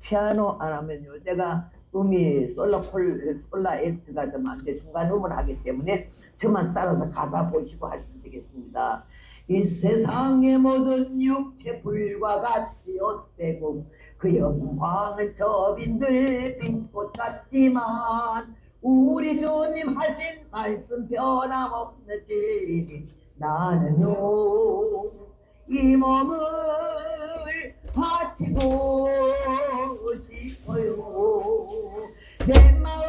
피아노 안 하면요. 내가 음이 솔라 엘트가 좀 안 돼. 중간 음을 하기 때문에 저만 따라서 가사 보시고 하시면 되겠습니다. 이 세상의 모든 육체 불과 같이 헛되고 그 영광은 저 빈들 빈 꽃 같지만 우리 주님 하신 말씀 변함없는 진리 나는요 이 몸을 바치고 싶어요. 내 마음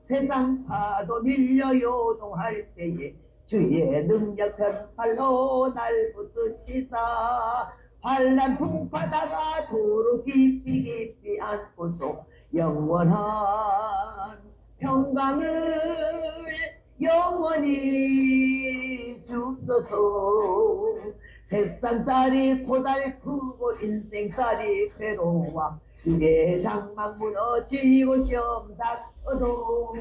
세상 파도 밀려 요동할 때에 주의 능력 변팔로 날 붙드시사 환난 풍파다가 도로 깊이 깊이 안고서 영원한 평강을 영원히 주소서. 세상살이 고달프고 인생살이 괴로워 내장막 무너지고 시험 닥쳐도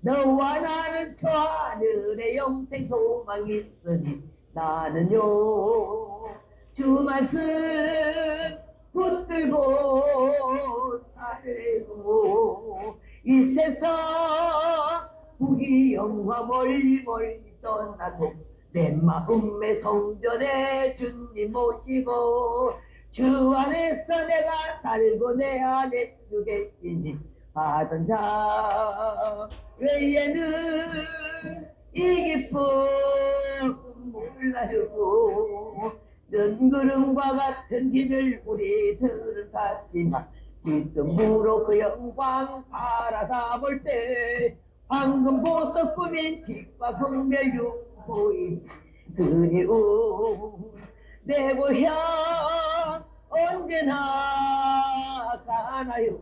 너와 나는 저 하늘에 영생 소망 있으니 나는요 주 말씀 붙들고 살고 이 세상 부귀 영화 멀리 멀리 떠나도 내 마음의 성전에 주님 모시고 주 안에서 내가 살고 내 안에 주 계시니 받은 자 외에는 이 기쁨 몰라요. 눈구름과 같은 길을 우리들은 갔지만 믿음으로 그 영광 바라다 볼 때 황금 보석 꾸민 집과 금별 육보이 그리운 내 고향 언제나 가나요.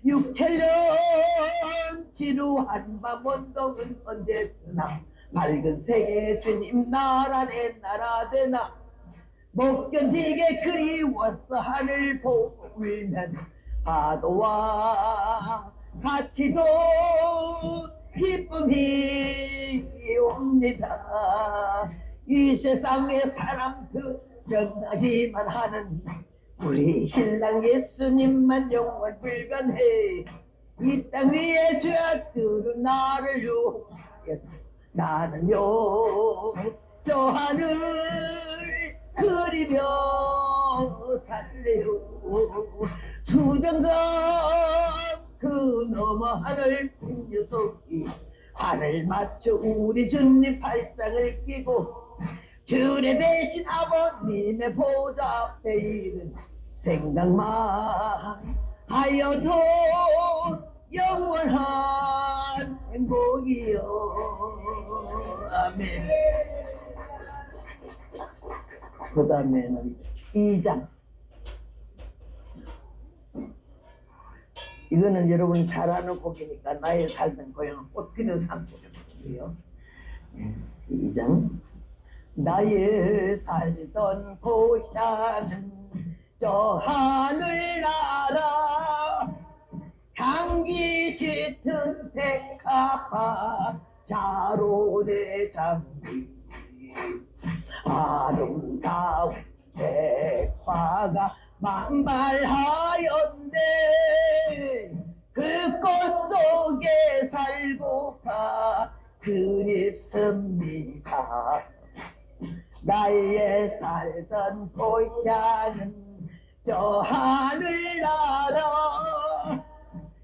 6,7년 지루한 밤 원동은 언제 뜨나 맑은 세계 주님 나라 내 나라 되나 못 견디게 그리웠어 하늘 보고 울면 파도와 같이도 기쁨이 옵니다. 이 세상의 사람들 변하기만 하는 우리 신랑 예수님만 영원 불변해. 이 땅 위에 죄악들은 나를 유혹하여 나는요 저 하늘 그리며 살래요. 수정강 그 너머 하늘 큰 녀석이 하늘 맞춰 우리 주님 팔짱을 끼고 주례 대신 아버님의 보좌 앞에 이른 생각만 하여도 영원한 행복이요. 아멘. 그 다음에는 2장. 이거는 여러분 잘 아는 곡이니까 나의 살던 고향은 꽃피는 산골이고요. 2장. 나의 살던 고향은 저 하늘나라 향기 짙은 백합화 자로의 장미 아름다운 백화가 만발하였네. 그 꽃 속에 살고파 그립습니다. 나의 살던 고향은 저 하늘나라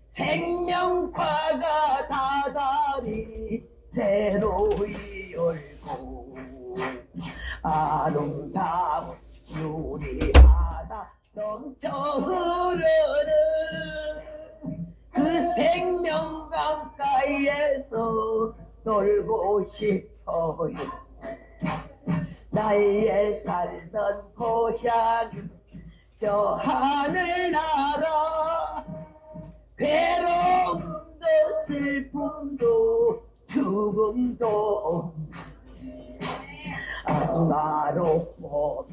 생명花가 다달이 새로이 열고 아름다운 유리바다 넘쳐 흐르는 그 생명 강가에서 놀고 싶어요. 나의 살던 고향은 저 하늘나라 괴로움도 슬픔도 죽음도 angaro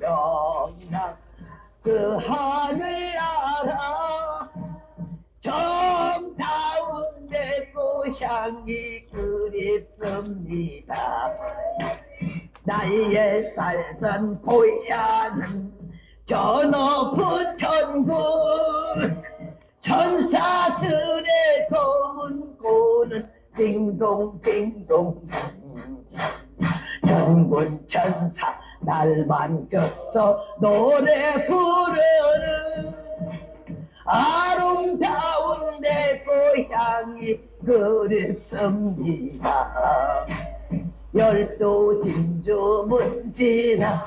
명랑 그 하늘나라 정다운 내 고향이 그립습니다. 나의 살던 고향은 저 높은 천국 딩동 딩동 전군천사 날 반겼어 노래 부르는 아름다운 내 고향이 그립습니다. 열두 진주 문지나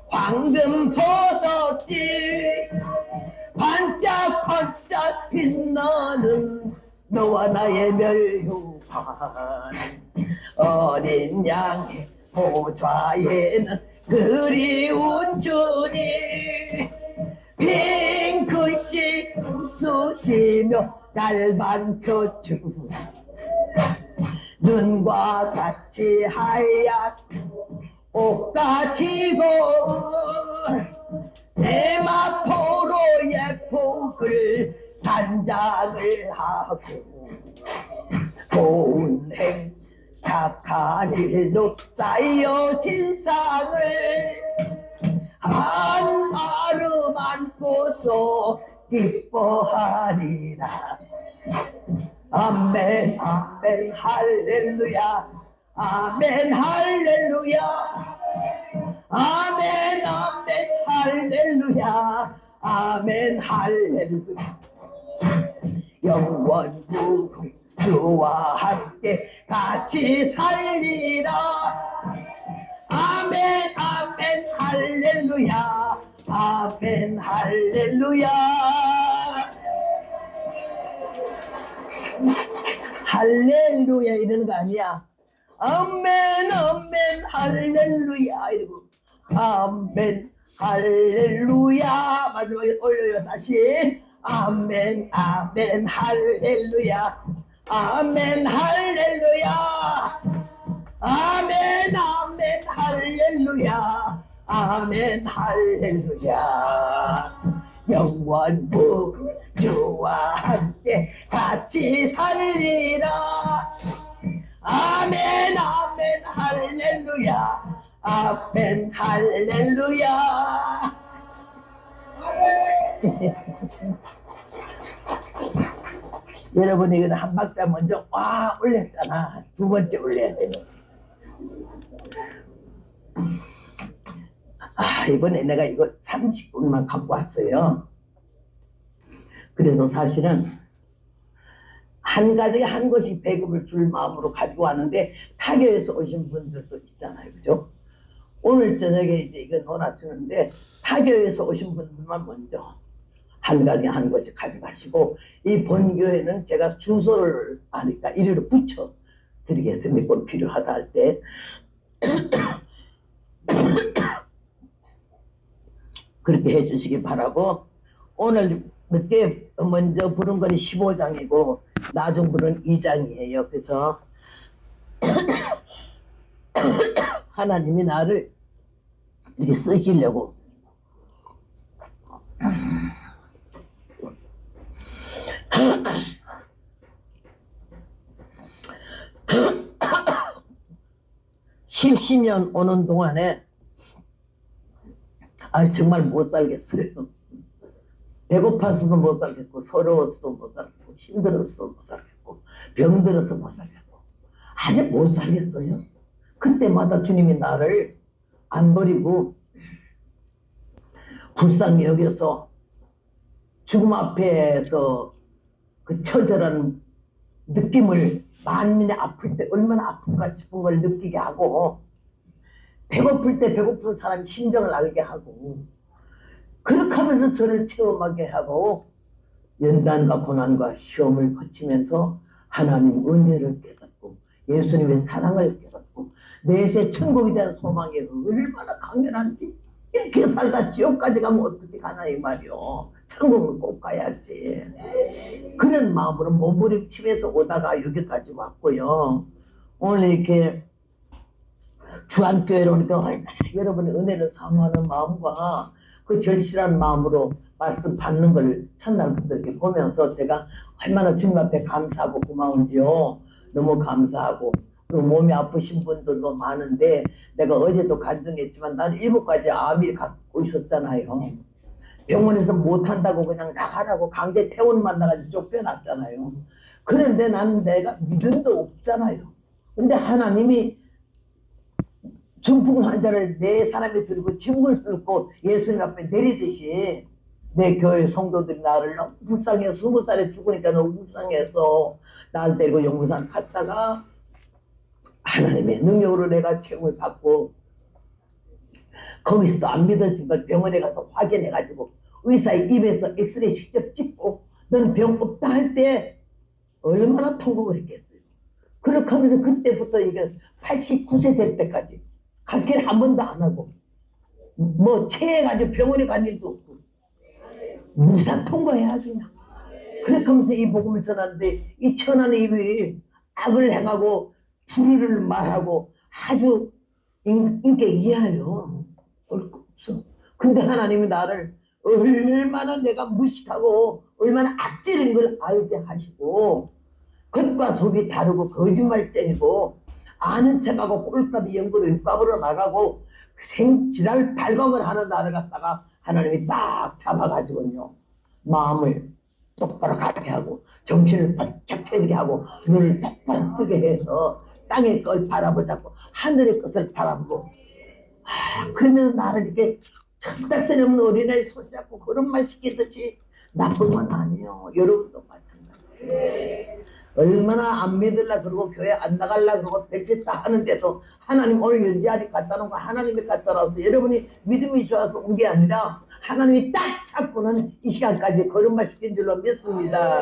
황금 보석지 반짝반짝 빛나는 너와 나의 멸류관 어린 양의 보좌에는 그리운 주님 핑크시 웃으시며 날 반겨주 눈과 같이 하얀 옷같이 고운 대마포로 예복을 단장을 하고 좋은 행 착한 일로 쌓여진 상을 한 아름 안고서 기뻐하리라. 아멘 아멘 할렐루야 아멘 할렐루야 아멘 아멘 할렐루야 아멘 할렐루야 영원국 주와 함께 같이 살리라. 아멘 아멘 할렐루야 아멘 할렐루야 할렐루야 이러는 거 아니야. 아멘 아멘 할렐루야 이러고 아멘 할렐루야 마지막에 올려요. 다시 아멘 아멘 할렐루야 아멘 할렐루야 아멘 아멘 할렐루야 아멘 할렐루야 영원부 주와 함께 같이 살리라. 아멘 아멘 할렐루야 아멘 할렐루야 여러분 이거는 한 박자 먼저 와 올렸잖아. 두 번째 올려야 되는. 이번에 내가 이거 30분만 갖고 왔어요. 그래서 사실은 한 가정에 한 곳이 배급을 줄 마음으로 가지고 왔는데 타교에서 오신 분들도 있잖아요. 그죠? 오늘 저녁에 이제 이거 놀아주는데 타교에서 오신 분들만 먼저 한 가정에 한 곳씩 가져가시고 이 본교회는 제가 주소를 아니까 이리로 붙여 드리겠습니다. 꼭 필요하다 할 때. 그렇게 해주시기 바라고. 오늘 늦게 먼저 부른 건 15장이고 나중 부른 2장이에요. 그래서 하나님이 나를 이렇게 쓰시려고 (70년) 오는 동안에 정말 못 살겠어요. 배고파서도 못 살겠고 서러워서도 못 살겠고 힘들어서도 못 살겠고 병들어서 못 살겠고 아직 못 살겠어요. 그때마다 주님이 나를 안 버리고 불쌍히 여겨서 죽음 앞에서 그 처절한 느낌을 만민이 아플 때 얼마나 아픈가 싶은 걸 느끼게 하고 배고플 때 배고픈 사람 심정을 알게 하고 그렇게 하면서 저를 체험하게 하고 연단과 고난과 시험을 거치면서 하나님 은혜를 깨닫고 예수님의 사랑을 깨닫고 내세 천국에 대한 소망이 얼마나 강렬한지 이렇게 살다 지옥까지 가면 어떻게 가나 이 말이요. 천국은 꼭 가야지. 그런 마음으로 몸부림치면서 오다가 여기까지 왔고요. 오늘 이렇게 주안교회로 오니까 여러분의 은혜를 사모하는 마음과 그 절실한 마음으로 말씀 받는 걸 첫날부터 이렇게 보면서 제가 얼마나 주님 앞에 감사하고 고마운지요. 너무 감사하고 그리고 몸이 아프신 분들도 많은데 내가 어제도 간증했지만 나는 7가지 암이 갖고 있었잖아요. 병원에서 못한다고 그냥 나가라고 강제 퇴원 만나가지고 쫓겨났잖아요. 그런데 나는 내가 믿음도 없잖아요. 근데 하나님이 중풍 환자를 네 사람이 들고 짐을 뚫고 예수님 앞에 내리듯이 내 교회 성도들이 나를 너무 불쌍해서 20살에 죽으니까 너무 불쌍해서 나를 데리고 용문산 갔다가 하나님의 능력으로 내가 체험을 받고 거기서도 안 믿어진 걸 병원에 가서 확인해가지고 의사의 입에서 엑스레이 직접 찍고 너는 병 없다 할 때 얼마나 통곡을 했겠어요. 그렇게 하면서 그때부터 이게 89세 될 때까지 각기를 한 번도 안 하고 뭐 체해가지고 병원에 간 일도 없고 무사 통과해야죠. 그렇게 하면서 이 복음을 전하는데 이 천하는 입이 악을 행하고 불의를 말하고 아주 인격 이하요. 볼 거 없어. 근데 하나님이 나를 얼마나 내가 무식하고 얼마나 악질인 걸 알게 하시고 겉과 속이 다르고 거짓말쟁이고 아는 척하고 꼴값이 연구로 육값으로 나가고 생지랄 발광을 하는 나를 갖다가 하나님이 딱 잡아가지고요 마음을 똑바로 가게 하고 정신을 바짝 펴게 하고 눈을 똑바로 뜨게 해서 땅의 걸 바라보자고 하늘의 것을 바라보고 그러면서 나를 이렇게 철딱서리 없는 어린아이 손잡고 그런 시키듯이 나쁜 건 아니에요. 여러분도 마찬가지예요. 얼마나 안 믿을라 그러고 교회 안 나갈라 그러고 별짓 다 하는데도 하나님 오늘 연지아리 갖다 놓은 거 하나님이 갖다 놔서 여러분이 믿음이 좋아서 온 게 아니라 하나님이 딱 잡고는 이 시간까지 걸음마 시킨 줄로 믿습니다.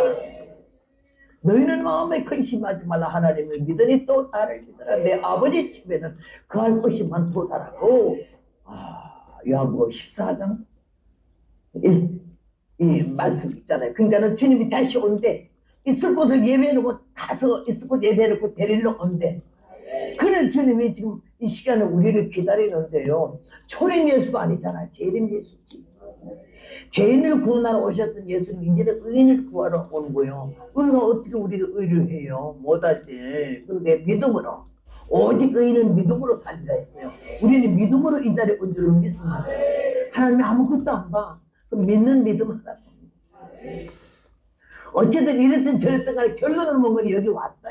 너희는 마음에 근심하지 말라. 하나님을 믿으니 또 나를 믿으라. 내 아버지 집에는 그할 것이 많도다라고. 요한복음 14장 이 말씀 있잖아요. 그러니까는 주님이 다시 온대. 있을 곳을 예배해놓고 가서 있을 곳 예배해놓고 데리러 온대. 그런 주님이 지금 이 시간에 우리를 기다리는데요. 초림 예수가 아니잖아. 재림 예수지. 죄인을 구원하러 오셨던 예수님 이제는 의인을 구하러 온 거예요. 우리가 어떻게 우리가 의를 해요? 못하지. 그런데 믿음으로 오직 의인은 믿음으로 살리라 했어요. 우리는 믿음으로 이 자리에 온 줄을 믿습니다. 하나님이 아무것도 안 봐. 그럼 믿는 믿음 하나 봅니다. 어쨌든 이랬든 저랬든 간에 결론을 먹으니 여기 왔다.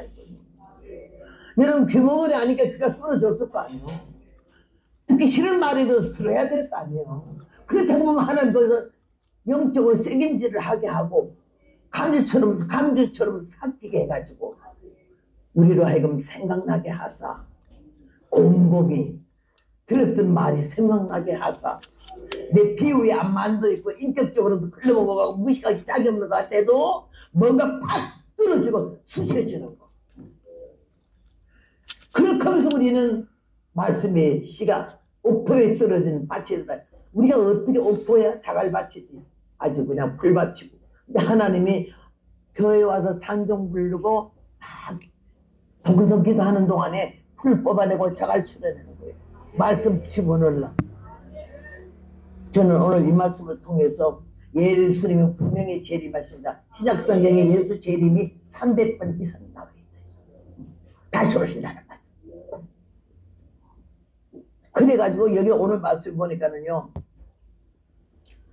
여러분 귀머거리 아니까 그가 끊어졌을 거 아니에요. 듣기 싫은 말이라도 들어야 될 거 아니에요. 그렇다고 보면 하나님 거기서 영적으로 책임질을 하게 하고 감주처럼 삭히게 해가지고 우리로 하여금 생각나게 하사 곰곰이 들었던 말이 생각나게 하사 내 비유에 안 만들어있고 인격적으로도 흘러먹어가고 무식하게 짝이 없는 것 같아도 뭔가 팍 떨어지고 쑤셔지는 거. 그렇게 하면서 우리는 말씀의 씨가 옥토에 떨어진 밭이다. 우리가 어떻게 옥토야 자갈밭이지. 아주 그냥 풀밭이고. 근데 하나님이 교회에 와서 찬송 부르고 동성 기도하는 동안에 풀 뽑아내고 자갈 출해내는 거예요. 말씀 집어넣으려. 저는 오늘 이 말씀을 통해서 예수님이 분명히 재림하신다. 신약성경에 예수 재림이 300번 이상 나와 있어요. 다시 오신다는 말씀. 그래가지고 여기 오늘 말씀 보니까는요.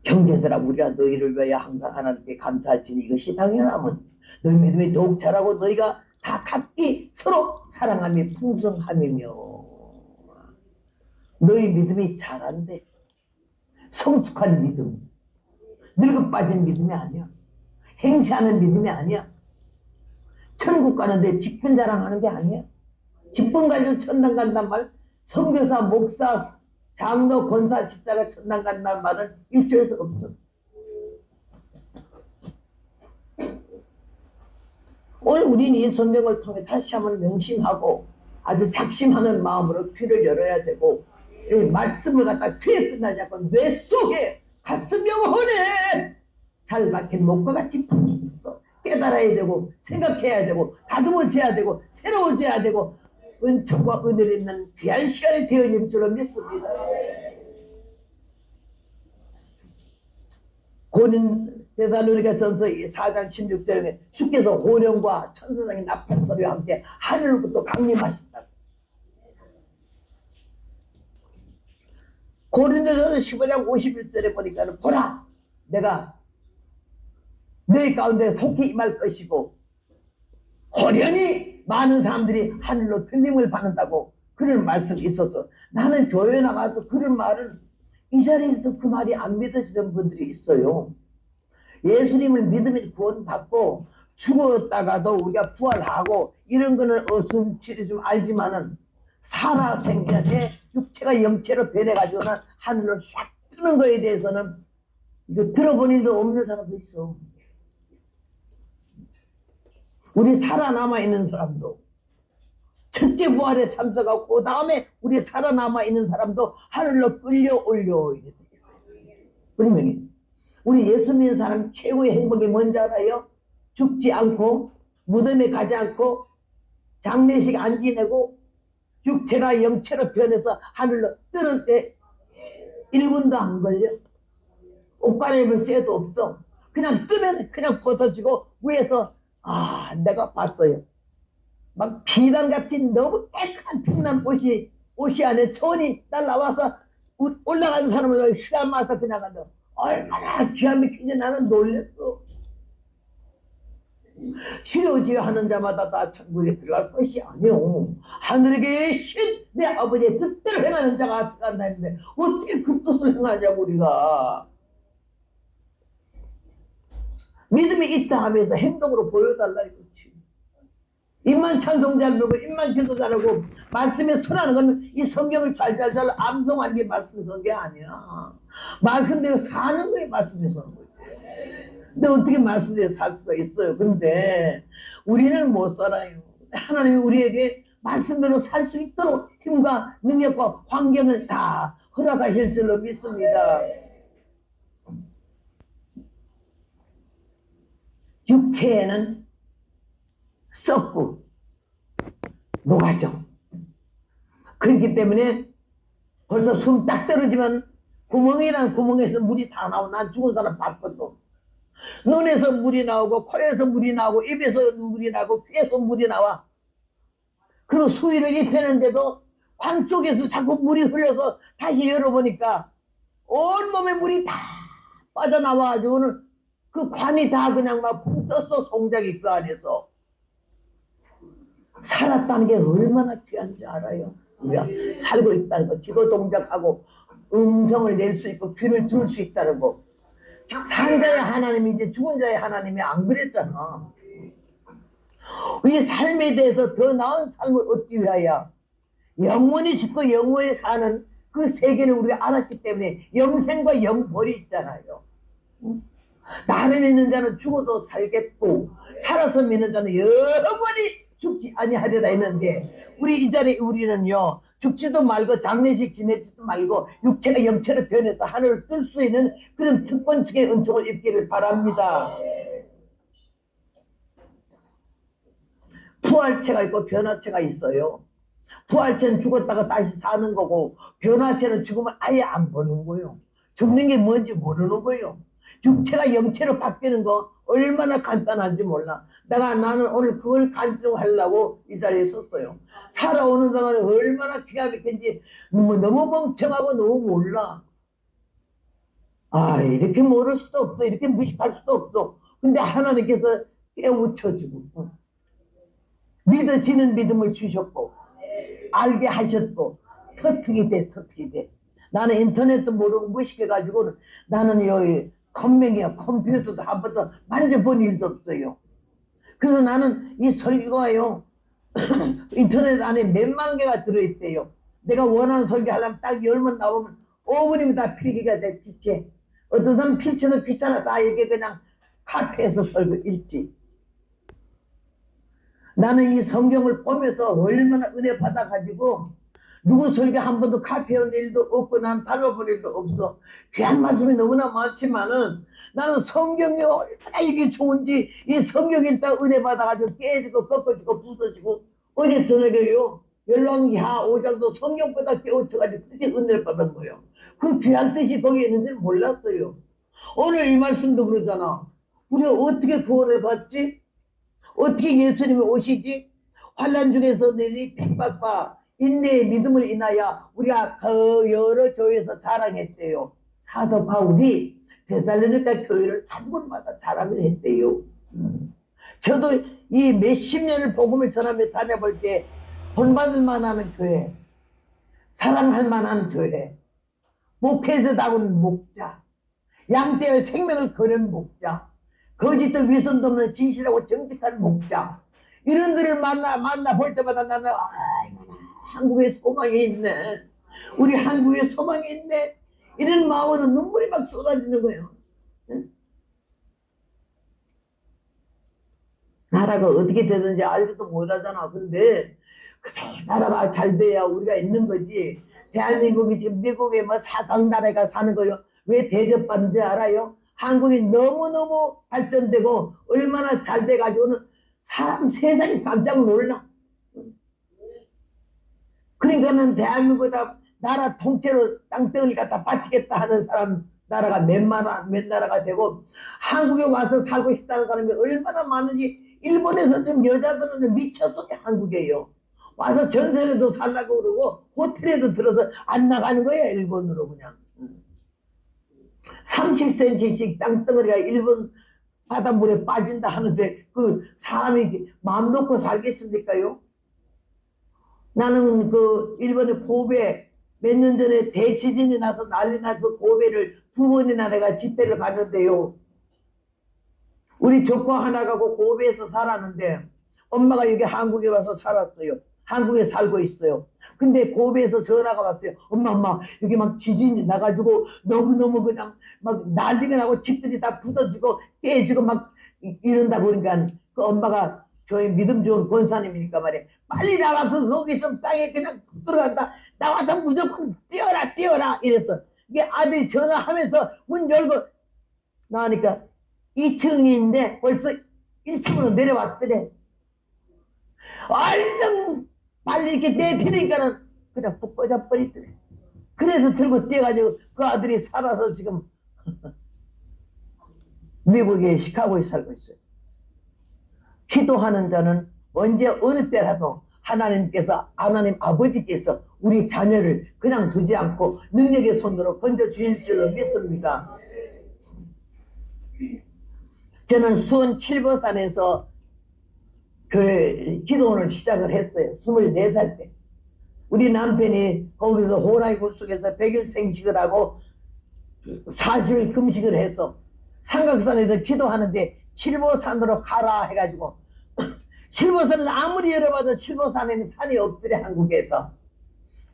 형제들아 우리가 너희를 위하여 항상 하나님께 감사할지니 이것이 당연함은 너희 믿음이 더욱 자라고 너희가 다 각기 서로 사랑함이 풍성함이며 너희 믿음이 자란대. 성숙한 믿음, 늙어 빠진 믿음이 아니야. 행세하는 믿음이 아니야. 천국 가는데 직분 자랑하는 게 아니야. 직분 가지고 천당 간단 말, 선교사, 목사, 장로, 권사, 집사가 천당 간다는 말은 일절도 없어. 오늘 우리는 이 성경을 통해 다시 한번 명심하고 아주 작심하는 마음으로 귀를 열어야 되고 이 말씀을 갖다 귀에 끝나지 않고 뇌 속에 가슴 영혼에 잘 박힌 목과 같이 박히면서 깨달아야 되고 생각해야 되고 다듬어져야 되고 새로워져야 되고 은총과 은혜를 있는 귀한 시간이 되어질 줄로 믿습니다. 고린 데살로니가 전서 4장 16절에 주께서 호령과 천사장의 나팔 소리와 함께 하늘로부터 강림하신다. 고린도전서 15장 51절에 보니까는 보라 내가 너희 가운데 속히 임할 것이고 호련히 많은 사람들이 하늘로 들림을 받는다고 그런 말씀이 있어서 나는 교회 나가서 그런 말은 이 자리에서도 그 말이 안 믿어지는 분들이 있어요. 예수님을 믿으면 구원받고 죽었다가도 우리가 부활하고 이런 거는 어슴치리 좀 알지만은 살아생전에 육체가 영체로 변해가지고는 하늘로 샥 뜨는 거에 대해서는 이거 들어본 일도 없는 사람도 있어. 우리 살아남아 있는 사람도 첫째 부활에 참석하고 그 다음에 우리 살아남아 있는 사람도 하늘로 끌려올려 이렇게 돼 있어요. 분명히 우리 예수 믿는 사람 최고의 행복이 뭔지 알아요? 죽지 않고 무덤에 가지 않고 장례식 안 지내고 육체가 영체로 변해서 하늘로 뜨는 때 1분도 안 걸려. 옷 갈아입을 새도 없어. 그냥 뜨면 그냥 벗어지고 위에서 아 내가 봤어요. 막 비단같이 너무 깨끗한 빛난 옷이 안에 천이 날라와서 올라가는 사람을 휘가 마서 그냥 간다. 얼마나 기가 막히지. 나는 놀랬어. 주여 하는 자마다 다 천국에 들어갈 것이 아니오. 하늘에 계신 내 아버지의 뜻대로 행하는 자가 들어간다 했는데 어떻게 그 뜻을 행하냐고. 우리가 믿음이 있다 하면서 행동으로 보여달라 이거지. 입만 찬송 잘 부르고 입만 기도 잘하고 말씀에 선하는 건 이 성경을 잘 암송하는 게 말씀에 서는 게 아니야. 말씀대로 사는 거에 말씀에 서는 거지. 근데 어떻게 말씀대로 살 수가 있어요. 근데 우리는 못 살아요. 하나님이 우리에게 말씀대로 살 수 있도록 힘과 능력과 환경을 다 허락하실 줄로 믿습니다. 육체에는 썩고 녹아져. 그렇기 때문에 벌써 숨 딱 떨어지면 구멍이라는 구멍에서 물이 다 나오고 난 죽은 사람 봤거든. 눈에서 물이 나오고 코에서 물이 나오고 입에서 물이 나오고 귀에서 물이 나와. 그리고 수의를 입혔는데도 관 속에서 자꾸 물이 흘러서 다시 열어보니까 온몸에 물이 다 빠져나와가지고는 그 관이 다 그냥 막 붕 떴어. 송장이 그 안에서. 살았다는 게 얼마나 귀한지 알아요? 우리가 살고 있다는 거, 기도 동작하고 음성을 낼 수 있고 귀를 들을 수 있다는 거. 산 자의 하나님이지 죽은 자의 하나님이 안 그랬잖아. 이 삶에 대해서 더 나은 삶을 얻기 위하여 영원히 죽고 영원히 사는 그 세계를 우리가 알았기 때문에 영생과 영벌이 있잖아요. 나를 믿는 자는 죽어도 살겠고 살아서 믿는 자는 영원히 죽지 아니하리라 했는데 우리 이 자리에 우리는요 죽지도 말고 장례식 지내지도 말고 육체가 영체로 변해서 하늘을 뜰 수 있는 그런 특권층의 은총을 입기를 바랍니다. 부활체가 있고 변화체가 있어요. 부활체는 죽었다가 다시 사는 거고 변화체는 죽으면 아예 안 보는 거예요. 죽는 게 뭔지 모르는 거예요. 육체가 영체로 바뀌는 거 얼마나 간단한지 몰라. 나는 오늘 그걸 간증하려고 이 자리에 섰어요. 살아오는 동안에 얼마나 기가 막힌지 너무 멍청하고 너무 몰라. 아 이렇게 모를 수도 없어. 이렇게 무식할 수도 없어. 근데 하나님께서 깨우쳐주고 믿어지는 믿음을 주셨고 알게 하셨고 터득이 돼. 나는 인터넷도 모르고 무식해가지고 나는 여기 컴퓨터도 한 번도 만져본 일도 없어요. 그래서 나는 이 설교가요 인터넷 안에 몇만 개가 들어있대요. 내가 원하는 설교하려면 딱 열번 나오면 5분이면 다 필기가 돼. 필체. 어떤 사람 필체는 귀찮아. 다 이렇게 그냥 카페에서 설교 읽지. 나는 이 성경을 보면서 얼마나 은혜 받아가지고 누구 설교 한 번도 카피해온 일도 없고 난 달라본 일도 없어. 귀한 말씀이 너무나 많지만은 나는 성경이 얼마나 이게 좋은지 이 성경 읽다 은혜 받아가지고 깨지고 꺾어지고 부서지고 어제 저녁에요 열왕기하 5장도 성경보다 깨우쳐가지고 그렇게 은혜를 받은 거예요. 그 귀한 뜻이 거기에 있는지는 몰랐어요. 오늘 이 말씀도 그러잖아. 우리가 어떻게 구원을 받지? 어떻게 예수님이 오시지? 환난 중에서 내리 핍박과 인내의 믿음을 인하여 우리가 그 여러 교회에서 자랑했대요. 사도 바울이 데살로니가 교회를 한 번마다 자랑을 했대요. 저도 이 몇십 년을 복음을 전하며 다녀볼 때 본받을 만한 교회, 사랑할 만한 교회, 목회에서 나오는 목자, 양떼의 생명을 거는 목자, 거짓도 위선도 없는 진실하고 정직한 목자, 이런들을 만나 볼 때마다 나는 한국에 소망이 있네, 우리 한국에 소망이 있네, 이런 마음으로 눈물이 막 쏟아지는 거예요. 나라가 어떻게 되든지 알지도 못하잖아. 근데 나라가 잘 돼야 우리가 있는 거지. 대한민국이 지금 미국에 뭐 사각 나라가 사는 거요. 왜 대접받는지 알아요? 한국이 너무너무 발전되고 얼마나 잘 돼가지고는 사람 세상이 깜짝 놀라. 그러니까는 대한민국에다 나라 통째로 땅덩어리 갖다 바치겠다 하는 사람 나라가 몇 나라가 되고, 한국에 와서 살고 싶다는 사람이 얼마나 많은지. 일본에서 지금 여자들은 미쳤어. 한국에요 와서 전세에도 살라고 그러고 호텔에도 들어서 안 나가는 거야. 일본으로 그냥 30cm씩 땅덩어리가 일본 바닷물에 빠진다 하는데 그 사람이 마음 놓고 살겠습니까요? 나는 그 일본의 고베 몇 년 전에 대지진이 나서 난리 난 그 고베를 2번이나 내가 집회를 갔는데요. 우리 조카 하나가 그 고베에서 살았는데 엄마가 여기 한국에 와서 살았어요. 한국에 살고 있어요. 근데 고베에서 전화가 왔어요. 엄마 여기 막 지진이 나가지고 너무너무 그냥 막 난리가 나고 집들이 다 부서지고 깨지고 막 이런다고. 그러니까 그 엄마가 교회 믿음 좋은 권사님이니까 말이야. 빨리 나와. 거기 있으면 땅에 그냥 들어간다. 나와서 무조건 뛰어라 이랬어. 이게 아들이 전화하면서 문 열고 나오니까 2층인데 벌써 1층으로 내려왔더래. 얼른 빨리 이렇게 내리니까는 그냥 푹 꺼져버리더래. 그래서 들고 뛰어가지고 그 아들이 살아서 지금 미국의 시카고에 살고 있어요. 기도하는 자는 언제 어느 때라도 하나님 아버지께서 우리 자녀를 그냥 두지 않고 능력의 손으로 건져주실 줄로 믿습니다. 저는 수원 칠보산에서 그 기도원을 시작을 했어요. 24살 때. 우리 남편이 거기서 호랑이 굴속에서 100일 생식을 하고 40일 금식을 해서 삼각산에서 기도하는데 칠보산으로 가라 해가지고 칠보산을 아무리 열어봐도 칠보산에는 산이 없더래 한국에서.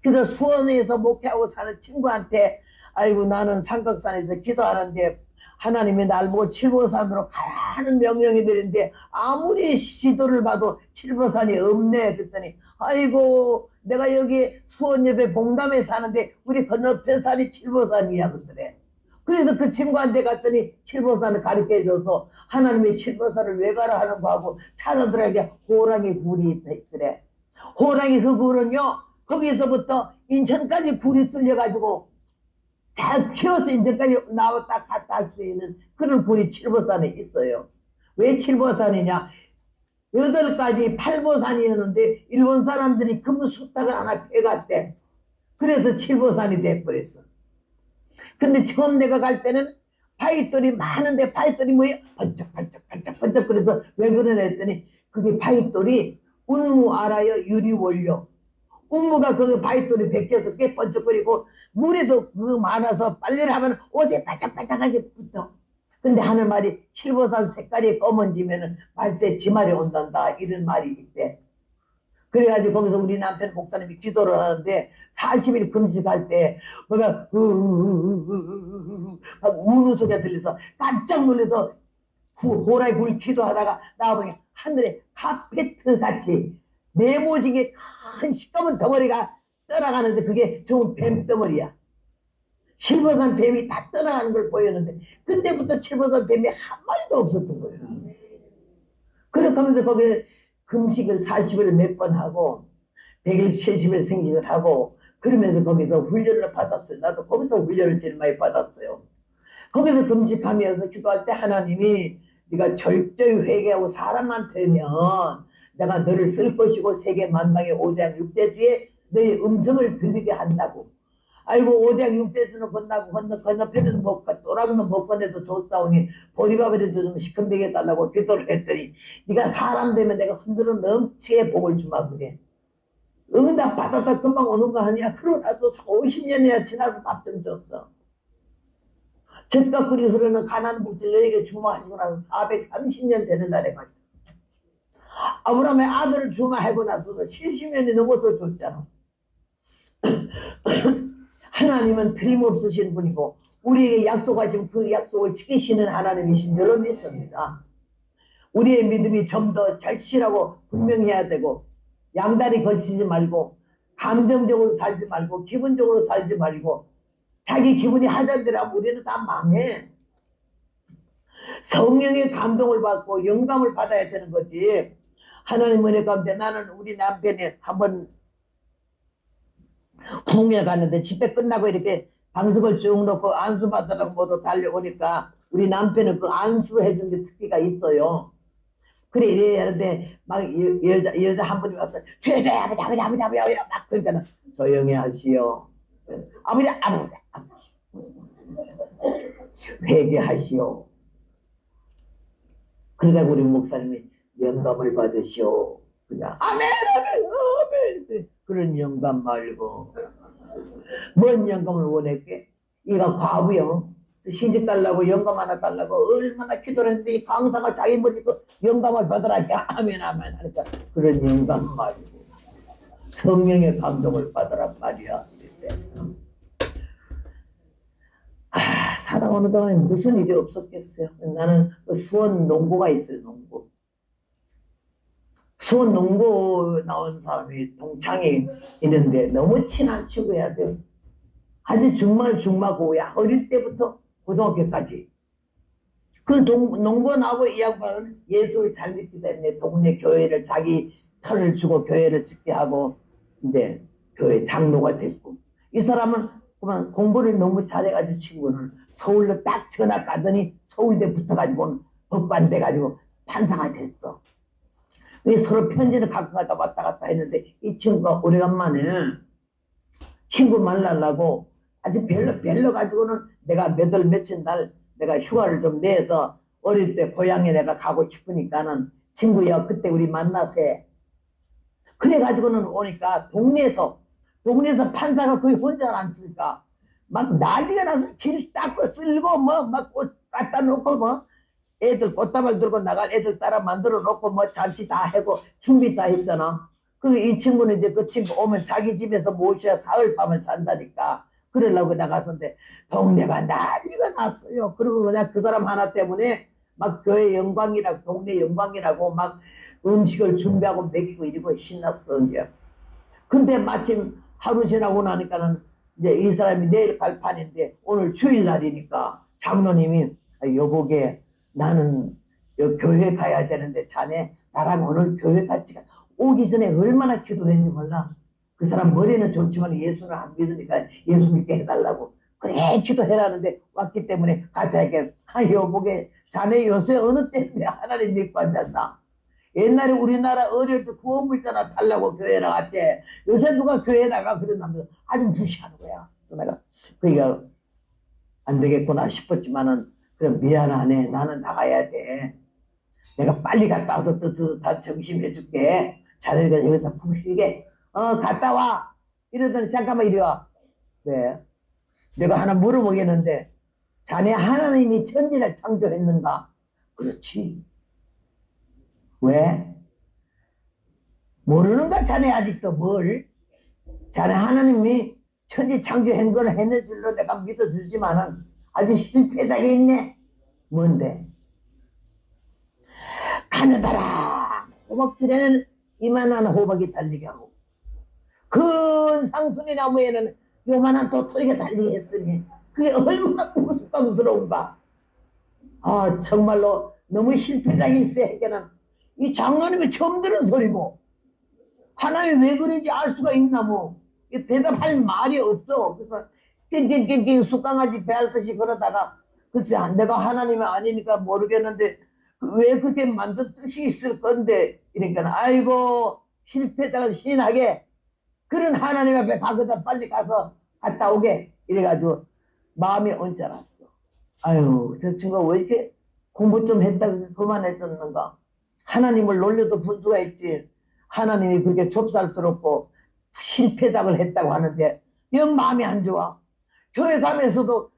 그래서 수원에서 목회하고 사는 친구한테 아이고 나는 삼각산에서 기도하는데 하나님이 날 보고 칠보산으로 가라는 명령이 되는데 아무리 지도를 봐도 칠보산이 없네. 그랬더니 아이고 내가 여기 수원 옆에 봉담에 사는데 우리 건너편 산이 칠보산이야 그러더래. 그래서 그 친구한테 갔더니 칠보산을 가르쳐줘서 하나님의 칠보산을 왜 가라 하는 거 하고 찾아들어게 호랑이 굴이 있더래. 호랑이 그 굴은요 거기서부터 인천까지 굴이 뚫려가지고 잘 키워서 인천까지 나왔다 갔다 할 수 있는 그런 굴이 칠보산에 있어요. 왜 칠보산이냐? 8가지 8보산이었는데 일본 사람들이 금은 수탉을 하나 캐갔대. 그래서 칠보산이 돼버렸어. 근데 처음 내가 갈 때는 파이돌이 많은데 파이돌이 뭐야? 번쩍 그래서 왜 그러냐 했더니 그게 파이돌이 운무 알아요? 유리원료. 운무가 그 파이돌이 벗겨서 그게 번쩍거리고 물에도 그거 많아서 빨래를 하면 옷에 바짝바짝하게 붙어. 근데 하는 말이 칠보산 색깔이 검은지면은 말세 지말이 온단다 이런 말이 있대. 그래가지고 거기서 우리 남편 목사님이 기도를 하는데 40일 금식할 때 뭐가 막 우는 소리가 들려서 깜짝 놀라서 호랑이 굴 기도하다가 나와보니 하늘에 카페트같이 네모지게 큰 시꺼먼 덩어리가 떠나가는데 그게 좋은 뱀덩어리야. 칠보산 뱀이 다 떠나가는 걸 보였는데 그때부터 칠보산 뱀이 한 마리도 없었던 거예요. 그렇게 하면서 거기에 금식을 40일 몇 번 하고 100일 70일 생식을 하고 그러면서 거기서 훈련을 받았어요. 나도 거기서 훈련을 제일 많이 받았어요. 거기서 금식하면서 기도할 때 하나님이 네가 철저히 회개하고 사람만 되면 내가 너를 쓸 것이고 세계 만방의 5대학 6대주에 너의 음성을 들리게 한다고. 아이고 오대양 육대수는 건너고 건너편에도 못 또락도 못 건네도 좋사오니 보리밥이라도 좀 시큰하게 해달라고 기도를 했더니 네가 사람 되면 내가 흔들어 넘치게 복을 주마 그래. 응답 받았다 금방 오는 거 아니야. 그러고 나도 50년이나 지나서 밥 좀 줬어. 젖과 꿀이 흐르는 가나안 복지를 너에게 주마하시고 나서 430년 되는 날에 갔죠. 아브라함의 아들을 주마하고 나서도 70년이 넘어서 줬잖아. 하나님은 틀림없으신 분이고 우리에게 약속하신 그 약속을 지키시는 하나님이신 줄로 믿습니다. 우리의 믿음이 좀 더 절실하고 분명해야 되고 양다리 걸치지 말고 감정적으로 살지 말고 기분적으로 살지 말고 자기 기분이 하자대로 우리는 다 망해. 성령의 감동을 받고 영감을 받아야 되는 거지. 하나님 은혜 가운데 나는 우리 남편이 한번 홍에 갔는데 집회 끝나고 이렇게 방석을 쭉 놓고 안수 받으라고 모두 달려오니까 우리 남편은 그 안수 해준 게 특기가 있어요. 그래 이래야 하는데 막 여자 한 분이 와서 죄죄 아버지 막 그러니까 조용히 하시오. 아버지 회개하시오. 그러다 우리 목사님이 영감을 받으시오. 그냥 아멘. 그런 영감 말고 뭔 영감을 원했게? 얘가 과부요. 시집 달라고 영감 하나 달라고 얼마나 기도를 했는데 이 강사가 자기 머리 그 영감을 받으라니까 아멘 하니까 그런 영감 말고 성령의 감동을 받으란 말이야. 살아오는 동안에 무슨 일이 없었겠어요. 나는 그 수원 농구가 있어요. 농구. 수원 농구 나온 사람이 동창이 있는데 너무 친한 친구야. 아주 정말 중마고야. 어릴 때부터 고등학교까지. 그 농구 나오고 이 양반은 예수를 잘 믿기 때문에 동네 교회를 자기 터를 주고 교회를 짓게 하고 이제 교회 장로가 됐고 이 사람은 그만 공부를 너무 잘해가지고 친구는 서울로 딱 전학 가더니 서울대 붙어가지고 법관 돼가지고 판사가 됐어. 서로 편지를 갖고 갔다 왔다 갔다 했는데 이 친구가 오래간만에 친구 만나려고 아주 별로 가지고는 내가 몇 월 며칠 날 내가 휴가를 좀 내서 어릴 때 고향에 내가 가고 싶으니까는 친구야 그때 우리 만나서 해. 그래가지고는 오니까 동네에서 판사가 거의 혼자 앉으니까 막 난리가 나서 길 닦고 쓸고 뭐 막 꽃 갖다 놓고 뭐 애들 꽃다발 들고 나갈 애들 따라 만들어 놓고 뭐 잔치 다 하고 준비 다 했잖아. 그 이 친구는 이제 그 친구 오면 자기 집에서 모셔야 사흘 밤을 잔다니까 그러려고 나갔었는데 동네가 난리가 났어요. 그리고 그냥 그 사람 하나 때문에 막 교회 영광이라고 동네 영광이라고 막 음식을 준비하고 먹이고 이러고 신났어 이제. 근데 마침 하루 지나고 나니까는 이제 이 사람이 내일 갈 판인데 오늘 주일날이니까 장로님이 여보게 나는 교회 가야 되는데 자네 나랑 오늘 교회 같이 오기 전에 얼마나 기도를 했는지 몰라. 그 사람 머리는 좋지만 예수는 안 믿으니까 예수 믿게 해달라고 그래 기도해라는데 왔기 때문에 가서 얘기해. 여보게 자네 요새 어느 때인데 하나님 믿고 앉았나. 옛날에 우리나라 어릴 때 구원물자나 달라고 교회 나갔지. 요새 누가 교회 나가 그러나면 아주 무시하는 거야. 그래서 내가 그니까 안 되겠구나 싶었지만은 그럼 미안하네. 나는 나가야 돼. 내가 빨리 갔다 와서 다 정심해 줄게. 자네가 여기서 푹 쉬게. 갔다 와. 이러더니 잠깐만 이리 와. 왜? 내가 하나 물어보겠는데 자네 하나님이 천지를 창조했는가? 그렇지. 왜? 모르는가 자네 아직도 뭘? 자네 하나님이 천지 창조한 걸 해낼 줄로 내가 믿어주지만은 아주 실패작이 있네. 뭔데? 가느다라 호박줄에는 이만한 호박이 달리게 하고 큰 상순이 나무에는 요만한 도토리가 달리게 했으니 그게 얼마나 우스꽝스러운가. 정말로 너무 실패작이 있어야겠는 이 장로님이 처음 들은 소리고 하나님이 왜 그런지 알 수가 있나 뭐 대답할 말이 없어. 그래서 깽깽깽깽 쑥강아지 배알듯이 그러다가 글쎄 내가 하나님이 아니니까 모르겠는데 왜 그렇게 만든 뜻이 있을 건데 이러니까 아이고 실패작을 신하게 그런 하나님 앞에 가거든 빨리 가서 갔다 오게 이래가지고 마음이 언짢았어. 아유 저 친구가 왜 이렇게 공부 좀 했다고 그만했었는가. 하나님을 놀려도 분수가 있지. 하나님이 그렇게 좁쌀스럽고 실패닥을 했다고 하는데 영 마음이 안 좋아. 교회 가면서도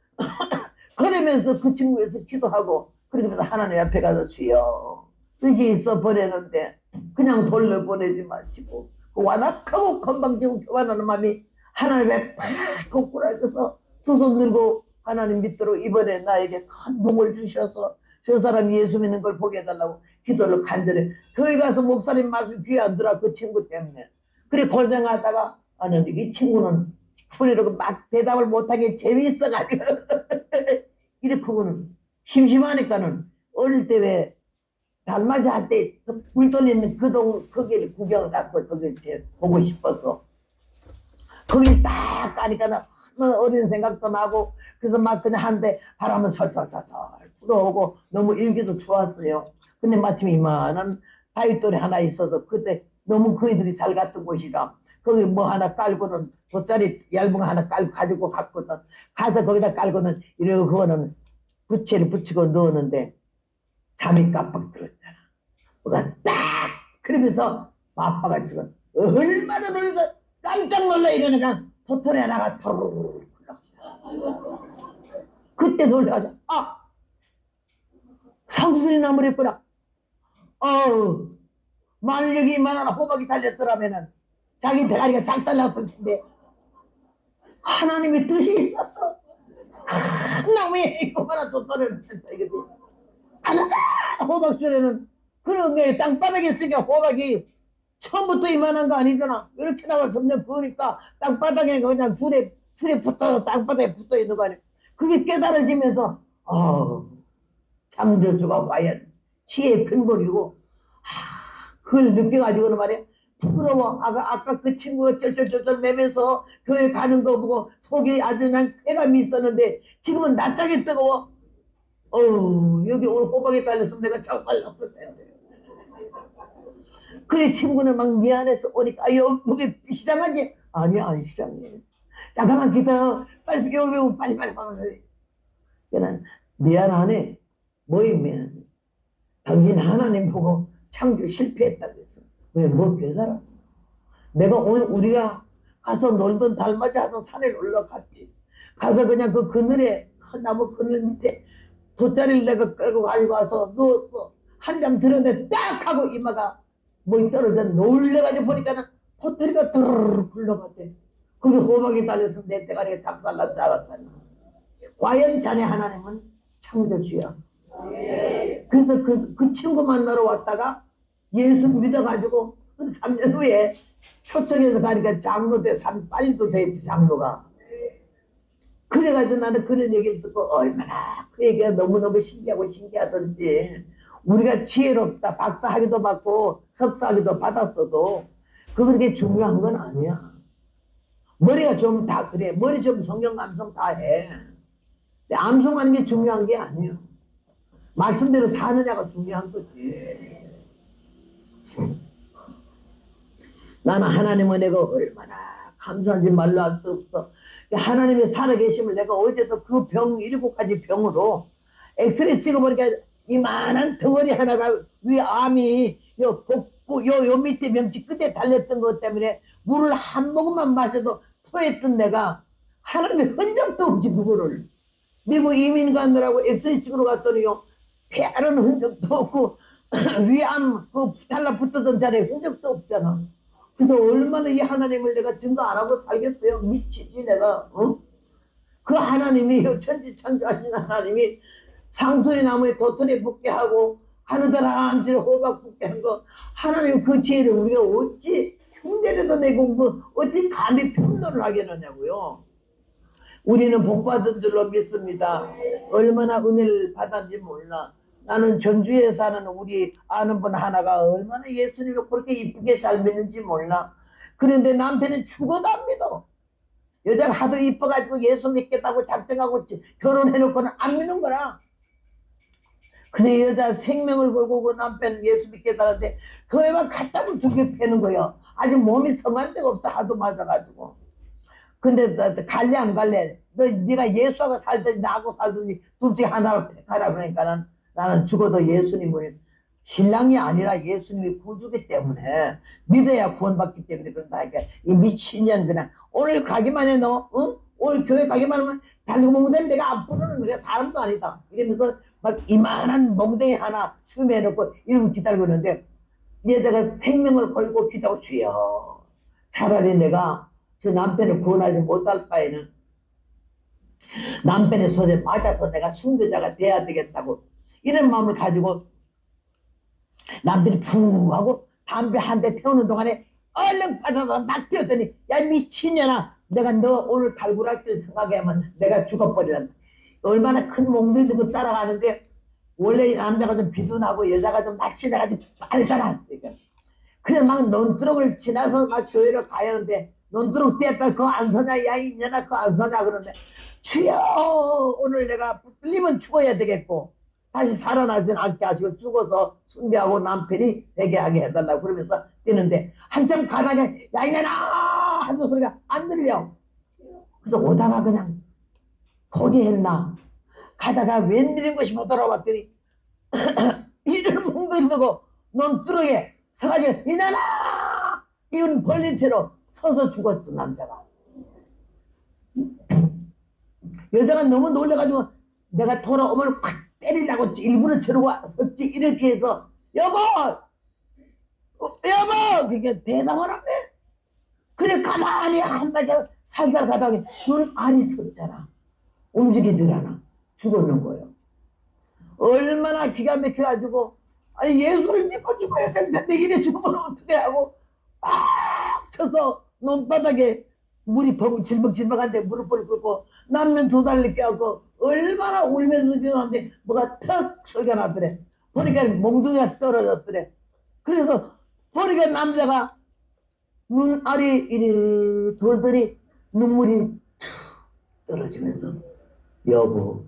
그러면서 그 친구에서 기도하고 그러면서 하나님 앞에 가서 주여 뜻이 있어 보내는데 그냥 돌려보내지 마시고 그 완악하고 건방지고 교만하는 마음이 하나님 앞에 팍 꼬꾸라져서 두 손 들고 하나님 믿도록 이번에 나에게 큰 복을 주셔서 저 사람이 예수 믿는 걸 보게 해달라고 기도를 간절히 교회 가서 목사님 말씀 귀에 안 들어 그 친구 때문에 그래 고생하다가 아니 이 친구는 풀이라고 막 대답을 못하게 재미있어가지고 이렇게 그거는 심심하니까는 어릴 때 왜 달맞이 할 때 불 돌리는 그 동 거기를 구경을 갔어. 거기 제 보고 싶어서 거기 딱 가니까 어린 생각도 나고 그래서 막 그냥 한데 바람은 설설설설 불어오고 너무 일기도 좋았어요. 근데 마침 이만한 바위돌이 하나 있어서 그때 너무 그이들이 잘 갔던 곳이라 거기 뭐 하나 깔고는 돗자리 얇은 거 하나 깔고 가지고 갔거든. 가서 거기다 깔고는 이러고 그거는 부채를 붙이고 넣었는데 잠이 깜빡 들었잖아. 뭐가 딱 그러면서 아빠가 지금 얼마나 놀라서 깜짝 놀라 이러니까 도토리 하나가 토르르 그때 놀래가지고 아 상수리 나무랬구나. 만일 여기 이만한 호박이 달렸더라면은 자기 대가리가 작살났을 텐데 하나님의 뜻이 있었어. 큰 나무에 이거만한 도토리를 했다 이거지. 가나다 호박술에는 그런 게 땅바닥에 있으니까 호박이 처음부터 이만한 거 아니잖아. 이렇게 나와 점점 그으니까 땅바닥에 그냥 줄에 붙어서 땅바닥에 붙어 있는 거 아니야. 그게 깨달아지면서 창조주가 과연 지혜의 근본이고 그걸 느껴가지고는 말이야 부끄러워. 아까 그 친구가 쩔쩔쩔쩔 매면서 교회 가는 거 보고 속이 아주 그냥 쾌감이 있었는데 지금은 낯짝이 뜨거워. 여기 오늘 호박에 달렸으면 내가 작살났을 텐데. 그래 친구는 막 미안해서 오니까 여기 시장하지? 아니야 안 시장해. 잠깐만 기다려. 빨리 여기 빨리 그냥 미안하네. 뭐이 미안해. 당신 하나님 보고 창조 실패했다고 했어. 왜 뭐 괴사라? 내가 오늘 우리가 가서 놀던 달맞이 하던 산에 올라갔지. 가서 그냥 그 그늘에 큰 나무 그늘 밑에 돗자리를 내가 끌고 가지고 와서 누웠어. 한잠 들었는데 딱 하고 이마가 뭐 떨어져 놀래가지고 보니까는 포털이가 드르르 굴러갔대. 거기 호박이 달려서 내 대가리가 작살난 줄 알았다니. 과연 자네 하나님은 창조주야. 그래서 그 친구 만나러 왔다가 예수 믿어가지고 3년 후에 초청해서 가니까 장로 돼 빨리도 됐지 장로가. 그래가지고 나는 그런 얘기를 듣고 얼마나 그 얘기가 너무너무 신기하고 신기하던지 우리가 지혜롭다 박사학위도 받고 석사학위도 받았어도 그게 중요한 건 아니야. 머리가 좀 다 그래. 머리 좀 성경 암송 다 해. 근데 암송하는 게 중요한 게 아니야. 말씀대로 사느냐가 중요한 거지. 나는 하나님 은혜가 얼마나 감사한지 말로 할 수 없어. 하나님의 살아계심을 내가 어제도 그 병 7가지 병으로 엑스레이 찍어보니까 이만한 덩어리 하나가 위 암이 요 복부 요 밑에 명치 끝에 달렸던 것 때문에 물을 한 모금만 마셔도 토했던 내가 하나님의 흔적도 없지. 그거를 미국 이민 가느라고 엑스레이 찍으러 갔더니요 폐하는 흔적도 없고 위암 그 달라붙었던 자리에 흔적도 없잖아. 그래서 얼마나 이 하나님을 내가 증거 안 하고 살겠어요. 미치지 내가. 그 하나님이 천지창조하신 하나님이 상수리 나무에 도토리 붙게 하고 하늘들 한줄 호박 붙게 한 거 하나님 그 지혜를 우리가 어찌 흉내라도 내고 뭐 어찌 감히 평론을 하겠느냐고요. 우리는 복받은 줄로 믿습니다. 얼마나 은혜를 받았는지 몰라. 나는 전주에 사는 우리 아는 분 하나가 얼마나 예수님을 그렇게 이쁘게 잘 믿는지 몰라. 그런데 남편은 죽어도 안 믿어. 여자가 하도 이뻐가지고 예수 믿겠다고 작정하고 결혼해놓고는 안 믿는 거라. 그래서 여자 생명을 걸고 그 남편 예수 믿겠다는데 그애만 갖다 두개 패는 거야. 아직 몸이 성한 데가 없어. 하도 맞아가지고. 근데 너 갈래 안 갈래? 네가 예수하고 살든지 나하고 살든지 둘 중에 하나를 택하라 그러니까 나는 죽어도 예수님을 신랑이 아니라 예수님이 구주기 때문에 믿어야 구원받기 때문에 그런다. 하니까 이 미친년 그냥 오늘 가기만 해 너, 응? 오늘 교회 가기만 하면 달리고 몽둥이 내가 안 부르는 게 사람도 아니다. 이러면서 막 이만한 몽둥이 하나 준비해놓고 이러고 기다리고 있는데 여자가 생명을 걸고 기다고 주여 차라리 내가 저 남편을 구원하지 못할 바에는 남편의 손에 맞아서 내가 순교자가 돼야 되겠다고 이런 마음을 가지고 남편이 푸 하고 담배 한 대 태우는 동안에 얼른 빠져서 막 뛰었더니 야 미친년아 내가 너 오늘 달구락질 생각하면 내가 죽어버리란다. 얼마나 큰 몽둥이 들고 따라가는데 원래 남자가 좀 비둔하고 여자가 좀 날씬해가지고 빠르잖아. 그래 막 논두렁을 지나서 막 교회를 가야 하는데 논두렁 뛰었다 그거 안 서냐 야 이년아 그거 안 서냐 그러는데 주여 오늘 내가 붙들리면 죽어야 되겠고 다시 살아나진 않게 하시고 죽어서 숭배하고 남편이 되게 하게 해달라고 그러면서 뛰는데 한참 가다가 야 이년아 하는 소리가 안 들려. 그래서 오다가 그냥 포기했나 가다가 웬일인 것이 못 돌아왔더니 이런 몽둥이 들고 논두렁에 서가지고 이년아 이건 벌린 채로 서서 죽었어 남자가. 여자가 너무 놀래가지고 내가 돌아오면 확 때리라고 일부러 저러고 섰지 이렇게 해서 여보 여보 그게 대답을 안 해. 그래 가만히 한 발짝 살살 가다가 눈 알이 섰잖아. 움직이질 않아. 죽었는 거예요. 얼마나 기가 막혀가지고 아니 예수를 믿고 죽어야 될 텐데 이래 죽으면 어떻게 하고 막 서서 논바닥에 물이 질벅질벅한데 무릎을 꿇고 남면 두 다리를 껴안고 얼마나 울면서 비나는데 뭐가 턱 소리가 나더래. 보니까 몽둥이가 떨어졌더래. 그래서 보니까 남자가 눈알이 이리 돌더니 눈물이 툭 떨어지면서 여보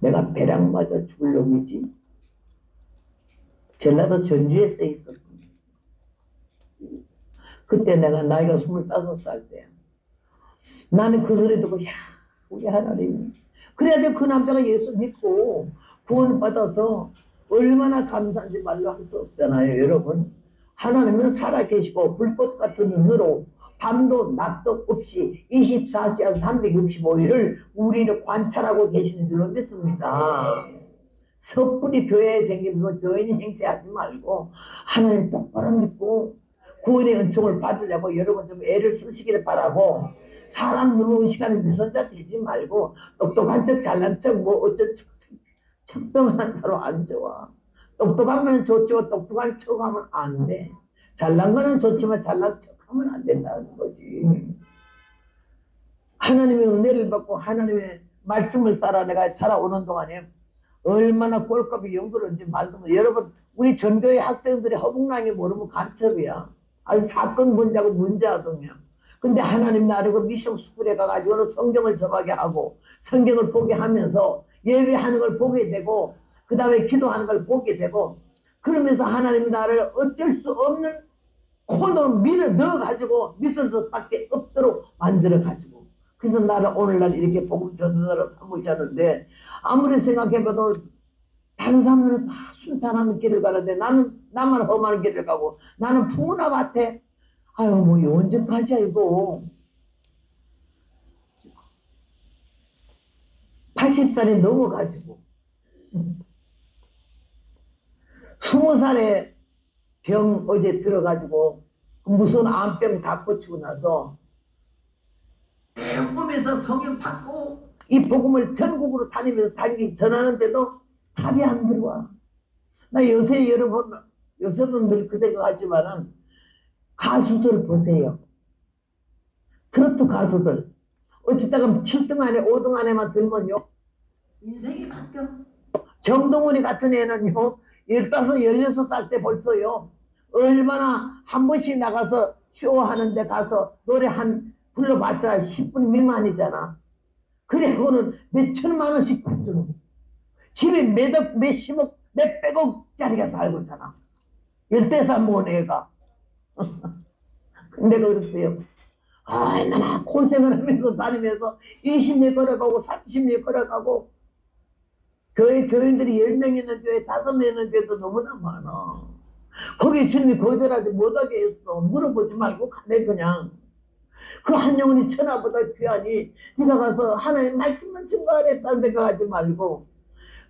내가 배랑 맞아 죽을 놈이지. 전라도 전주에 서 있었거든. 그때 내가 나이가 25살 때 나는 그 소리 듣고 야 우리 하나님 그래야지 그 남자가 예수 믿고 구원받아서 얼마나 감사한지 말로 할 수 없잖아요. 여러분 하나님은 살아계시고 불꽃 같은 눈으로 밤도 낮도 없이 24시간 365일을 우리를 관찰하고 계시는 줄로 믿습니다. 섣불리 교회에 다니면서 교인이 행세하지 말고 하나님 똑바로 믿고 구원의 은총을 받으려고 여러분 좀 애를 쓰시기를 바라고 사람 눈으로 시간을 유선자 되지 말고 똑똑한 척 잘난 척 뭐 어쩐 척 척병한 사람 안 좋아. 똑똑한 거는 좋지만 똑똑한 척하면 안 돼. 잘난 거는 좋지만 잘난 척하면 안 된다는 거지. 하나님의 은혜를 받고 하나님의 말씀을 따라 내가 살아오는 동안에 얼마나 꼴값이 연결한지 말도 못. 여러분 우리 전교회 학생들이 허북랑이 모르면 간첩이야. 아주 사건 문제하고 문제아동이야. 근데 하나님 나르고 미션 스쿨에 가가지고는 성경을 접하게 하고 성경을 보게 하면서 예배하는 걸 보게 되고 그 다음에 기도하는 걸 보게 되고 그러면서 하나님 나를 어쩔 수 없는 코너로 밀어 넣어가지고 믿을 수밖에 없도록 만들어가지고 그래서 나를 오늘날 이렇게 복음 전도자로 삼으셨는데 아무리 생각해봐도 다른 사람들은 다 순탄한 길을 가는데 나만 험한 길을 가고 나는 풍운아 같아. 아유 뭐 언제까지야 이거. 80살이 넘어가지고 20살에 병 어제 들어가지고 무슨 암병 다 고치고 나서 꿈에서 성령 받고 이 복음을 전국으로 다니면서 전하는데도 답이 안 들어와. 나 요새 여러분 요새는 늘 그 생각하지만은 가수들 보세요. 트로트 가수들 어찌다가 7등 안에 5등 안에만 들면요 인생이 바뀌어. 정동원이 같은 애는요 15, 16살 때 벌써요 얼마나 한 번씩 나가서 쇼하는데 가서 노래 한 불러봤자 10분 미만이잖아. 그래고는 몇천만 원씩 받주는 집에 몇억 몇십억 몇백억짜리가 살고 있잖아. 열대산 모은 애가. 근데 그랬어요. 얼마나 고생을 하면서 다니면서 20년 걸어가고 30년 걸어가고 교인들이 10명 있는 교회 5명 있는 교회도 너무나 많아. 거기에 주님이 거절하지 못하게 했어. 물어보지 말고 가래 그냥. 그 한 영혼이 천하보다 귀하니 네가 가서 하나님 말씀만 증거하래 딴 생각하지 말고.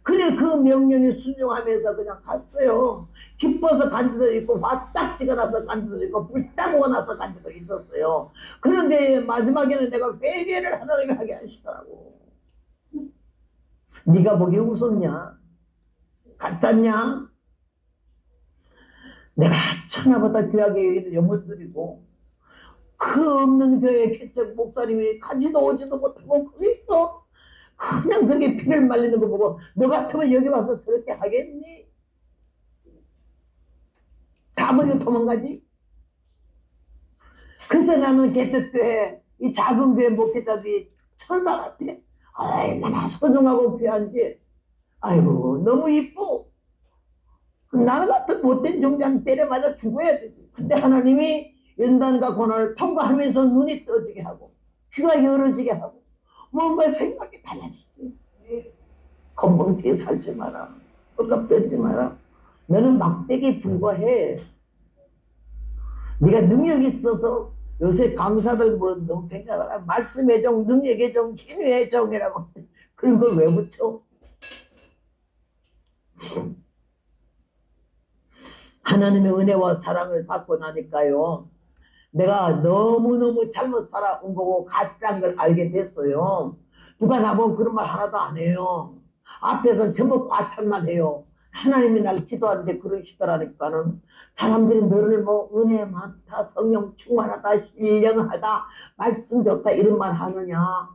그래 그 명령에 순종하면서 그냥 갔어요. 기뻐서 간 데도 있고 화 딱 지가 나서 간 데도 있고 불 딱 오고 나서 간 데도 있었어요. 그런데 마지막에는 내가 회개를 하나님이 하게 하시더라고. 네가 보기에 웃었냐? 가짜냐? 내가 천하보다 귀하게 영혼 드리고 그 없는 교회 개척 목사님이 가지도 오지도 못하고 거기 있어. 그냥 그렇게 피를 말리는 거 보고 너 같으면 여기 와서 저렇게 하겠니? 다 버리고 도망가지? 그래서 나는 개척교회 이 작은 교회 목회자들이 천사 같아. 얼마나 소중하고 귀한지. 아이고 너무 이뻐. 나는 같은 못된 종자는 때려 맞아 죽어야 되지. 근데 하나님이 연단과 고난을 통과하면서 눈이 떠지게 하고 귀가 열어지게 하고 뭔가 생각이 달라졌어요. 건방지게 살지 마라. 억압되지 마라. 너는 막대기 불과해. 네가 능력이 있어서 요새 강사들 뭐 너무 괜찮아. 말씀의 종, 능력의 종, 신유의 종이라고 그런 걸 왜 붙여? 하나님의 은혜와 사랑을 받고 나니까요. 내가 너무너무 잘못 살아온 거고 가짜인 걸 알게 됐어요. 누가 나보고 그런 말 하나도 안 해요. 앞에서 전부 과찬만 해요. 하나님이 날 기도하는데 그러시더라니까는 사람들이 너를 뭐 은혜 많다, 성령 충만하다, 신령하다, 말씀 좋다 이런 말 하느냐?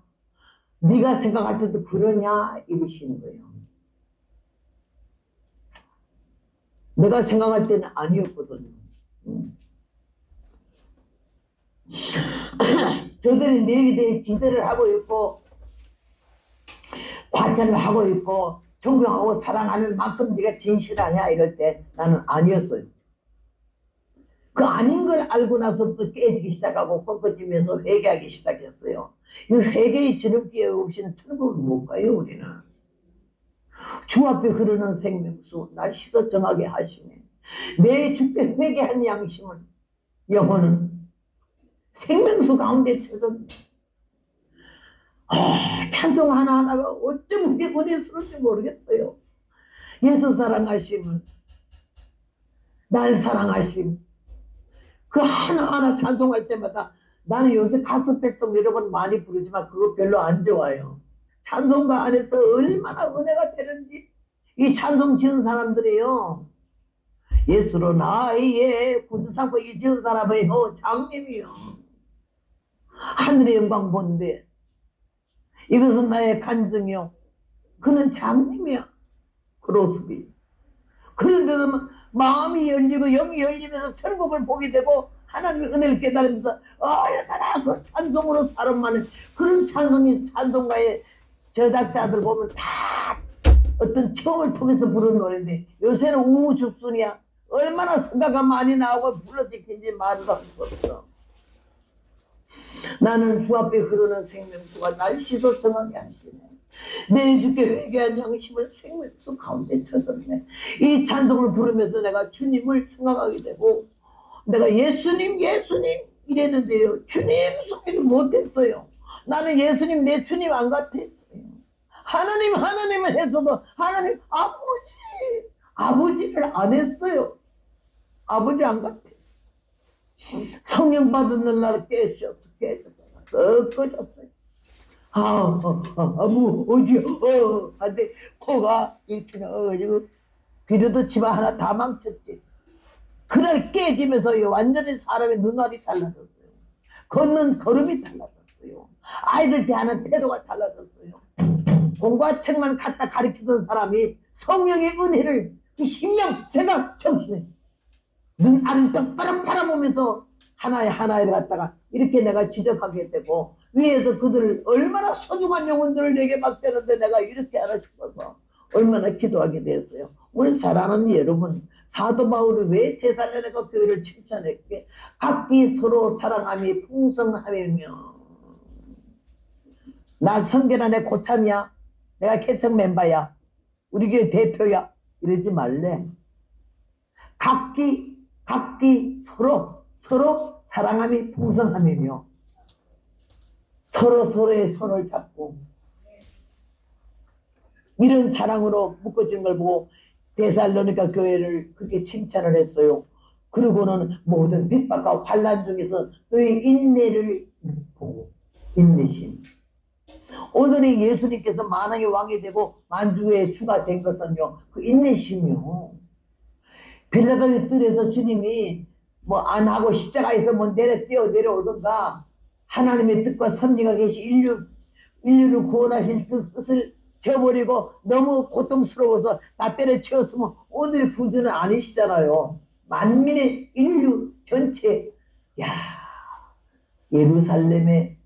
네가 생각할 때도 그러냐? 이러시는 거예요. 내가 생각할 때는 아니었거든요. 저들이 내게 대해 기대를 하고 있고 과찬을 하고 있고 존경하고 사랑하는 만큼 네가 진실하냐 이럴 때 나는 아니었어요. 그 아닌 걸 알고 나서부터 깨지기 시작하고 꺾어지면서 회개하기 시작했어요. 이 회개의 지름길 없이는 천국을 못 가요. 우리는 주 앞에 흐르는 생명수 날 씻어 정하게 하시네. 내 주께 회개한 양심은 영혼은 생명수 가운데 쳐졌네. 찬송 하나하나가 어쩜 우리 은혜스러운지 모르겠어요. 예수 사랑하심은 날 사랑하심 그 하나하나 찬송할 때마다 나는 요새 가스펠송 여러 번 많이 부르지만 그거 별로 안 좋아요. 찬송가 안에서 얼마나 은혜가 되는지 이 찬송 지은 사람들이요. 예수로 나의 구주 삼고 이 지은 사람이요. 장님이요. 하늘의 영광 본데 이것은 나의 간증이요. 그는 장님이야. 그로스비. 그런데도 마음이 열리고 영이 열리면서 천국을 보게 되고 하나님의 은혜를 깨달으면서 얼마나 그 찬송으로 사람만은 그런 찬송가의 저작자들 보면 다 어떤 체험을 통해서 부르는 노래인데 요새는 우후죽순이야. 얼마나 성가가 많이 나오고 불러지킨지 말을 할 수 없어. 나는 주 앞에 흐르는 생명수가 날 씻어 정하게 하시네. 내 주께 회개한 양심을 생명수 가운데 쳐졌네. 이 찬송을 부르면서 내가 주님을 생각하게 되고 내가 예수님 이랬는데요. 주님 소리를 못했어요. 나는 예수님 내 주님 안 같았어요. 하나님은 했어도 하나님 아버지를 안 했어요. 아버지 안 같았어. 성령 받는 날 깨졌어. 꺼졌어요. 근데 코가 이렇게 나가지고 비료도 집안 하나 다 망쳤지. 그날 깨지면서 완전히 사람의 눈알이 달라졌어요. 걷는 걸음이 달라졌어요. 아이들 대하는 태도가 달라졌어요. 공과 책만 갖다 가르치던 사람이 성령의 은혜를 신명, 생각, 정신에 눈알을 똑바로 바라보면서 하나를 갖다가 이렇게 내가 지적하게 되고 위에서 그들 얼마나 소중한 영혼들을 내게 맡겼는데 내가 이렇게 하나 싶어서 얼마나 기도하게 됐어요. 우리 사랑하는 여러분, 사도 바울이 왜 데살로니가 교회를 칭찬했게? 각기 서로 사랑함이 풍성하며. 나 성결한 고참이야. 내가 개척 멤버야. 우리 교회 대표야. 이러지 말래. 각기 서로 사랑함이 풍성함이며 서로의 손을 잡고 이런 사랑으로 묶어진 걸 보고 데살로니가 교회를 그렇게 칭찬을 했어요. 그리고는 모든 핍박과 환난 중에서 너의 인내를 보고, 인내심. 오늘의 예수님께서 만왕의 왕이 되고 만주의 주가 된 것은요, 그 인내심이요. 빌라도의 뜰에서 주님이 뭐 안 하고 십자가에서 뭐 내려오던가 하나님의 뜻과 섭리가 계시 인류를 구원하신 그 뜻을 저버리고 너무 고통스러워서 다 때려치웠으면 오늘의 구주는 아니시잖아요. 만민의 인류 전체. 야, 예루살렘의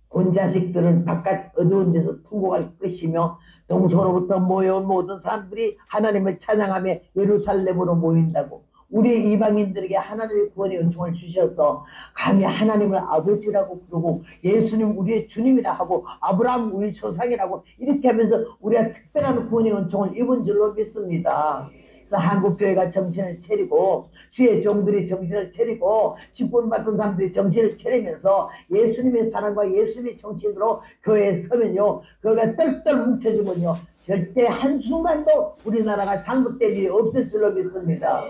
본자식들은 바깥 어두운 데서 통곡할 것이며 동서로부터 모여온 모든 사람들이 하나님을 찬양하며 예루살렘으로 모인다고. 우리 이방인들에게 하나님의 구원의 은총을 주셔서 감히 하나님을 아버지라고 부르고 예수님 우리의 주님이라 하고 아브라함 우리 조상이라고 이렇게 하면서 우리가 특별한 구원의 은총을 입은 줄로 믿습니다. 그래서 한국교회가 정신을 차리고 주의 종들이 정신을 차리고 직분받은 사람들이 정신을 차리면서 예수님의 사랑과 예수님의 정신으로 교회에 서면요, 교회가 똘똘 뭉쳐지면요 절대 한순간도 우리나라가 잘못될 일이 없을 줄로 믿습니다.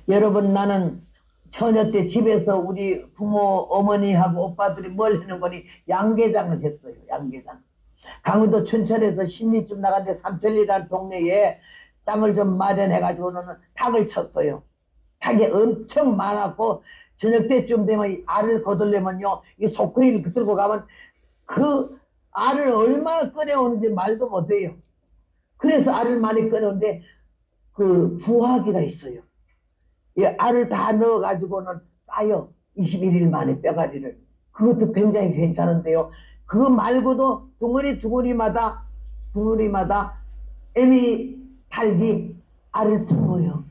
여러분, 나는 처녀 때 집에서 우리 부모 어머니하고 오빠들이 뭘 하는 거니 양계장을 했어요. 양계장. 강원도 춘천에서 심리쯤 나갔는데 삼천리라는 동네에 땅을 좀 마련해가지고는 닭을 쳤어요. 닭이 엄청 많았고 저녁 때쯤 되면 알을 거들려면요 이 소쿠리를 들고 가면 그 알을 얼마나 꺼내오는지 말도 못해요. 그래서 알을 많이 꺼내오는데 그 부화기가 있어요. 이 알을 다 넣어가지고는 까요. 21일 만에 뼈가리를. 그것도 굉장히 괜찮은데요. 그거 말고도 둥어리마다 애미 닭이 알을 품어요.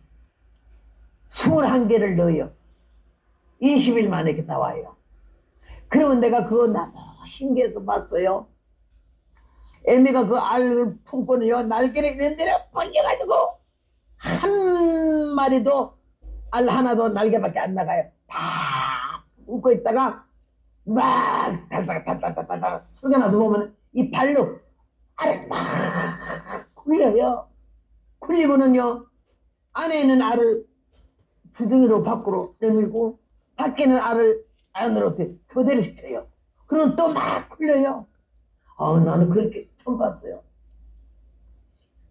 21개를 넣어요. 20일 만에 이렇게 나와요. 그러면 내가 그거 너무 신기해서 봤어요. 애미가 그 알을 품고는요, 날개를 이런 데로 벌려가지고 한 마리도 알 하나도 날개밖에 안 나가요. 다 웃고 있다가 막 달달 소리가 나서 보면 이 발로 알을 막 굴려요. 굴리고는요 안에 있는 알을 부둥이로 밖으로 내밀고 밖에 있는 알을 안으로 교대를 시켜요. 그럼 또 막 굴려요. 나는 그렇게 처음 봤어요.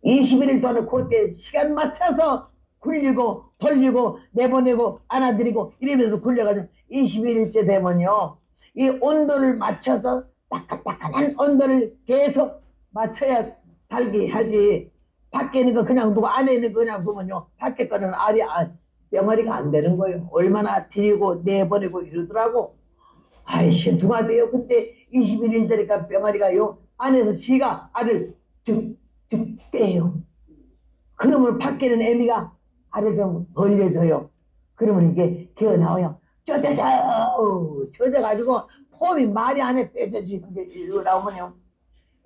21일 동안 그렇게 시간 맞춰서 굴리고 돌리고 내보내고 안아드리고 이러면서 굴려가지고 21일째 되면요 이 온도를 맞춰서 따끈따끈한 온도를 계속 맞춰야 달게 하지. 밖에 있는 거 그냥 두고 안에 있는 거 그냥 두면요 밖에 거는 알이 병아리가 안 되는 거예요. 얼마나 들이고 내보내고 이러더라고. 아이 신통하대요. 근데 21일 되니까 병아리가요 안에서 지가 알을 쭉 떼요. 그러면 밖에는 애미가 알을 좀 벌려줘요. 그러면 이게 기어 나와요. 쪄져가지고 폼이 말이 안에 빼져지는 게 이거 나오면요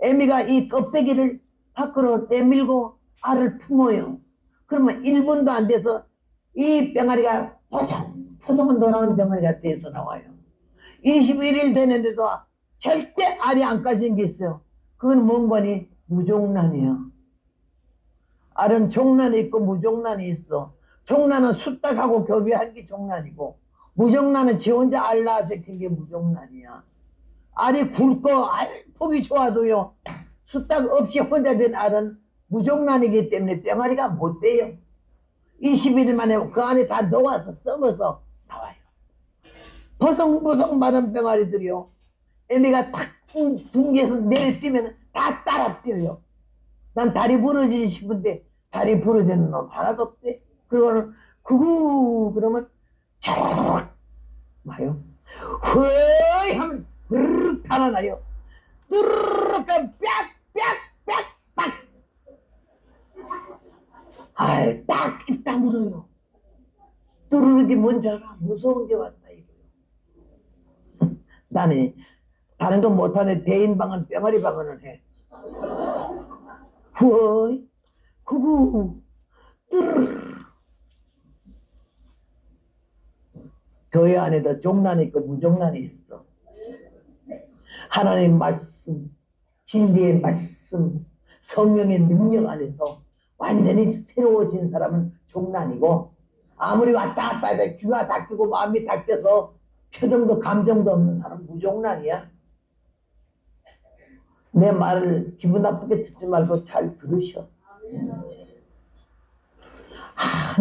애미가 이 껍데기를 밖으로 내밀고 알을 품어요. 그러면 1분도 안 돼서 이 병아리가 포성포성한 돌아오는 병아리가 돼서 나와요. 21일 되는데도 절대 알이 안 까진 게 있어요. 그건 뭔 거니? 무종란이야. 알은 종란이 있고 무종란이 있어. 종란은 수탉하고 교배한 게 종란이고 무종란은 지 혼자 알 낳아서 게 무종란이야. 알이 굵고 폭이 좋아도요 수탉 없이 혼자 된 알은 무종란이기 때문에 병아리가 못 돼요. 21일 만에 그 안에 다 녹아서 썩어서 나와요. 보송보송 마른 병아리들이요 애미가 탁 둥기에서 내려뛰면 다 따라 뛰어요. 난 다리 부러지지 싶은데 다리 부러지는 놈 하나도 없대. 그러고는 그러면 쫙 와요. 허이 하면 흐르륵 달아나요. 뚜르륵 빽빽빽 빡. 아이 딱 입다 물어요. 뚜르륵이 뭔지 알아? 무서운 게 왔다 이거요. 나는 다른 건 못하네. 대인방언 병아리 방언을 해. 후어이 구구 뚜르르. 교회 안에도 종란이 있고 무종란이 있어. 하나님 말씀, 진리의 말씀, 성령의 능력 안에서 완전히 새로워진 사람은 종란이고, 아무리 왔다 갔다 해도 귀가 닫히고 마음이 닫혀서 표정도 감정도 없는 사람은 무종란이야. 내 말을 기분 나쁘게 듣지 말고 잘 들으셔.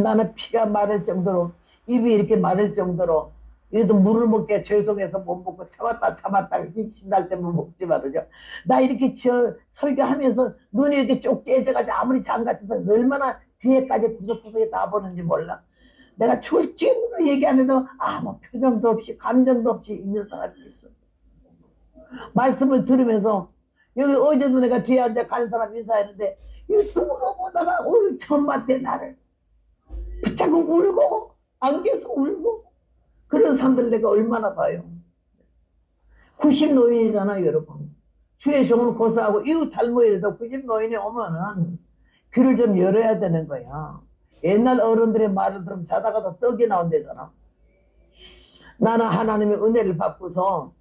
나는 피가 마를 정도로, 입이 이렇게 마를 정도로, 이래도 물을 먹게 죄송해서 못 먹고 참았다 심날 때면 먹지 말아요. 나 이렇게 설교하면서 눈이 이렇게 쪽 째져가지고 아무리 장 같아서 얼마나 뒤에까지 구석구석에 다 보는지 몰라. 내가 출진으로 얘기 안 해도 아무 표정도 없이 감정도 없이 있는 사람이 있어. 말씀을 들으면서 여기 어제도 내가 뒤에 앉아 가는 사람 인사했는데 유튜브로 보다가 오늘 처음 봤대. 나를 붙잡고 울고 안겨서 울고. 그런 사람들 내가 얼마나 봐요. 90노인이잖아 여러분. 주의 종은 고사하고 이웃 탈모이라도 90노인이 오면은 귀를 좀 열어야 되는 거야. 옛날 어른들의 말을 들으면 자다가도 떡이 나온대잖아. 나는 하나님의 은혜를 받고서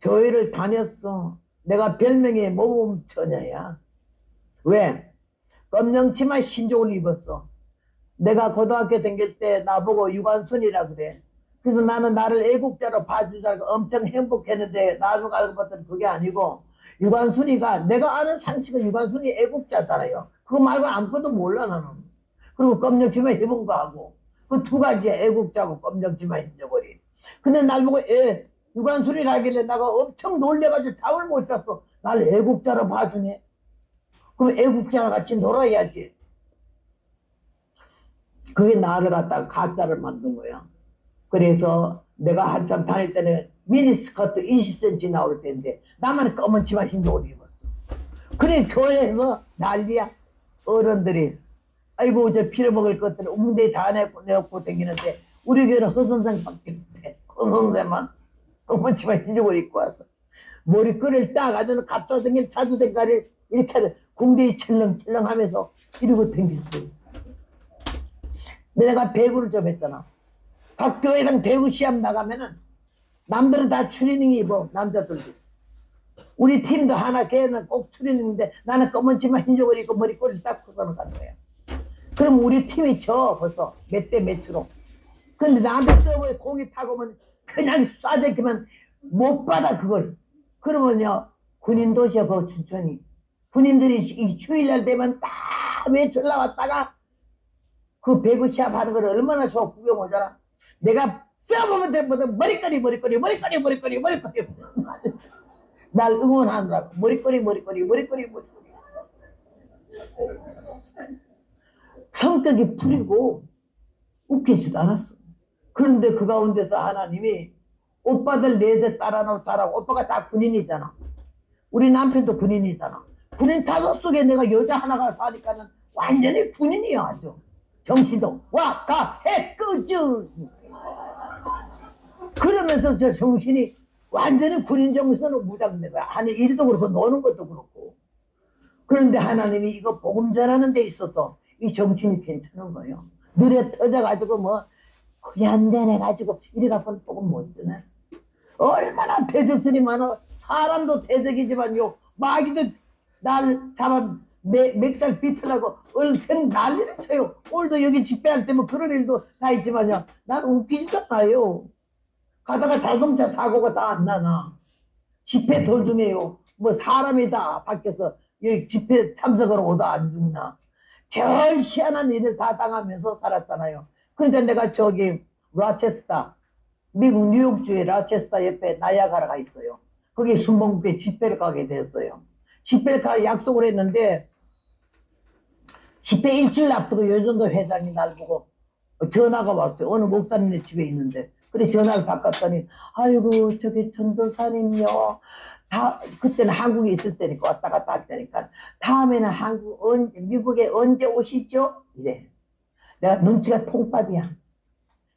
교회를 다녔어. 내가 별명이 모범 처녀야. 왜? 검정치마 흰족을 입었어. 내가 고등학교 다닐 때 나보고 유관순이라 그래. 그래서 나는 나를 애국자로 봐주자고 엄청 행복했는데 나중에 알고 봤더니 그게 아니고, 유관순이가, 내가 아는 상식은 유관순이 애국자잖아요. 그거 말고 아무것도 몰라 나는. 그리고 검정치마 입은 거 하고 그 두 가지야. 애국자고 검정치마 흰저고리. 근데 날 보고 유관순이라길래 내가 엄청 놀래가지고 잠을 못 잤어. 날 애국자로 봐주네. 그럼 애국자랑 같이 놀아야지. 그게 나를 갖다가 가짜를 만든 거야. 그래서 내가 한참 다닐 때는 미니스커트 20cm 나올 때인데 나만 검은 치마 흰저고리 입었어. 그래 교회에서 난리야. 어른들이 아이고 저 빌어먹을 것들 웅대에 다 내놓고 다니는데 우리 교회는 허선생밖에 못해. 허선생만 검은 치마 흰저고리 입고 와서 머리끈을 딱 아주 갑사등일 자주댕가리를 이렇게 궁대에 철렁철렁 하면서 이러고 다녔어요. 내가 배구를 좀 했잖아. 각 교회랑 배구 시합 나가면은 남들은 다 추리닝 입어. 남자들도. 우리 팀도 하나 걔는 꼭 추리닝인데 나는 검은 치마 흰저고리 입고 머리꼬리를 딱 걷어는 간 거야. 그럼 우리 팀이 져 벌써 몇 대 몇으로. 근데 나한테 서버에 공이 타고 오면 그냥 쏴대기만 못 받아 그걸. 그러면요 군인 도시야 그 춘천이. 군인들이 이 휴일날 되면 다 외출 나왔다가 그 배구 시합 하는 걸 얼마나 좋아 구경 오잖아. 내가 써먹은 때보다 머리꼬리 날 응원하느라고 머리꼬리 성격이 풀리고 웃기지도 않았어. 그런데 그 가운데서 하나님이 오빠들 넷에 따라놓고 자라고. 오빠가 다 군인이잖아. 우리 남편도 군인이잖아. 군인 5 속에 내가 여자 하나가 사니까는 완전히 군인이야 아주. 정신도 와 가 해 끄죠. 그러면서 저 정신이 완전히 군인 정신으로 무장된 거야. 아니 일도 그렇고 노는 것도 그렇고. 그런데 하나님이 이거 복음 전하는 데 있어서 이 정신이 괜찮은 거예요. 늘에 터져가지고 뭐 고얀대내가지고 이래갖고는 복음 못 전해. 얼마나 대적들이 많아. 사람도 대적이지만요 마귀도 날 잡아 맥살 비틀라고 얼생 난리를 쳐요. 오늘도 여기 집회할 때면 그런 일도 다 있지만요 난 웃기지도 않아요. 가다가 자동차 사고가 다 안 나나. 집회 도중에요 뭐 사람이 다 밖에서 여기 집회 참석하러 오다 안 죽나. 별 희한한 일을 다 당하면서 살았잖아요. 그러니까 내가 저기 라체스타, 미국 뉴욕주의 라체스타 옆에 나야가라가 있어요. 거기 순복음교회 집회를 가게 됐어요. 집회를 가 약속을 했는데 집회 일주일 앞두고 요정도 회장이 날 보고 전화가 왔어요. 어느 목사님네 집에 있는데 그래 전화를 바꿨더니 아이고 저기 전도사님요. 다 그때는 한국에 있을 때니까 왔다 갔다 할 때니까 다음에는 미국에 언제 오시죠? 이래. 내가 눈치가 통밥이야.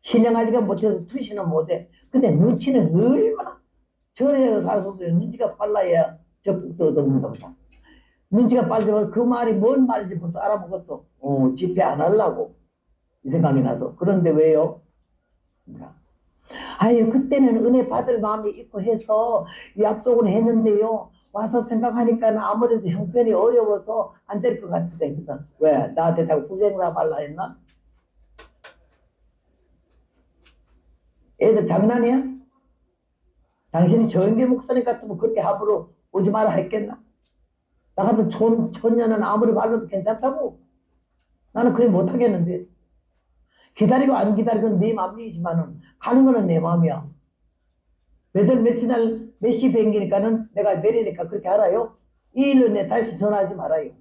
신령하지가 못해서 투시는 못해. 근데 눈치는 얼마나 절에 가서도 눈치가 빨라야 적극도 얻는다 보다. 눈치가 빨라서 그 말이 뭔 말인지 벌써 알아먹었어. 집회 안 하려고 이 생각이 나서. 그런데 왜요? 아유 그때는 은혜 받을 마음이 있고 해서 약속을 했는데요. 와서 생각하니까 아무래도 형편이 어려워서 안 될 것 같으다. 그래서 왜 나한테 다 후생이라 말라 했나? 애들 장난이야? 당신이 조영기 목사님 같으면 그렇게 함부로 오지 마라 했겠나? 나 같은 촌년은 아무리 말려도 괜찮다고? 나는 그래 못하겠는데. 기다리고 안 기다리고 네 맘이지만은 가는 거는 내 마음이야. 며칠 날 몇 시 비행기니까는 내가 내리니까 그렇게 알아요. 이 일로 내 다시 전화하지 말아요.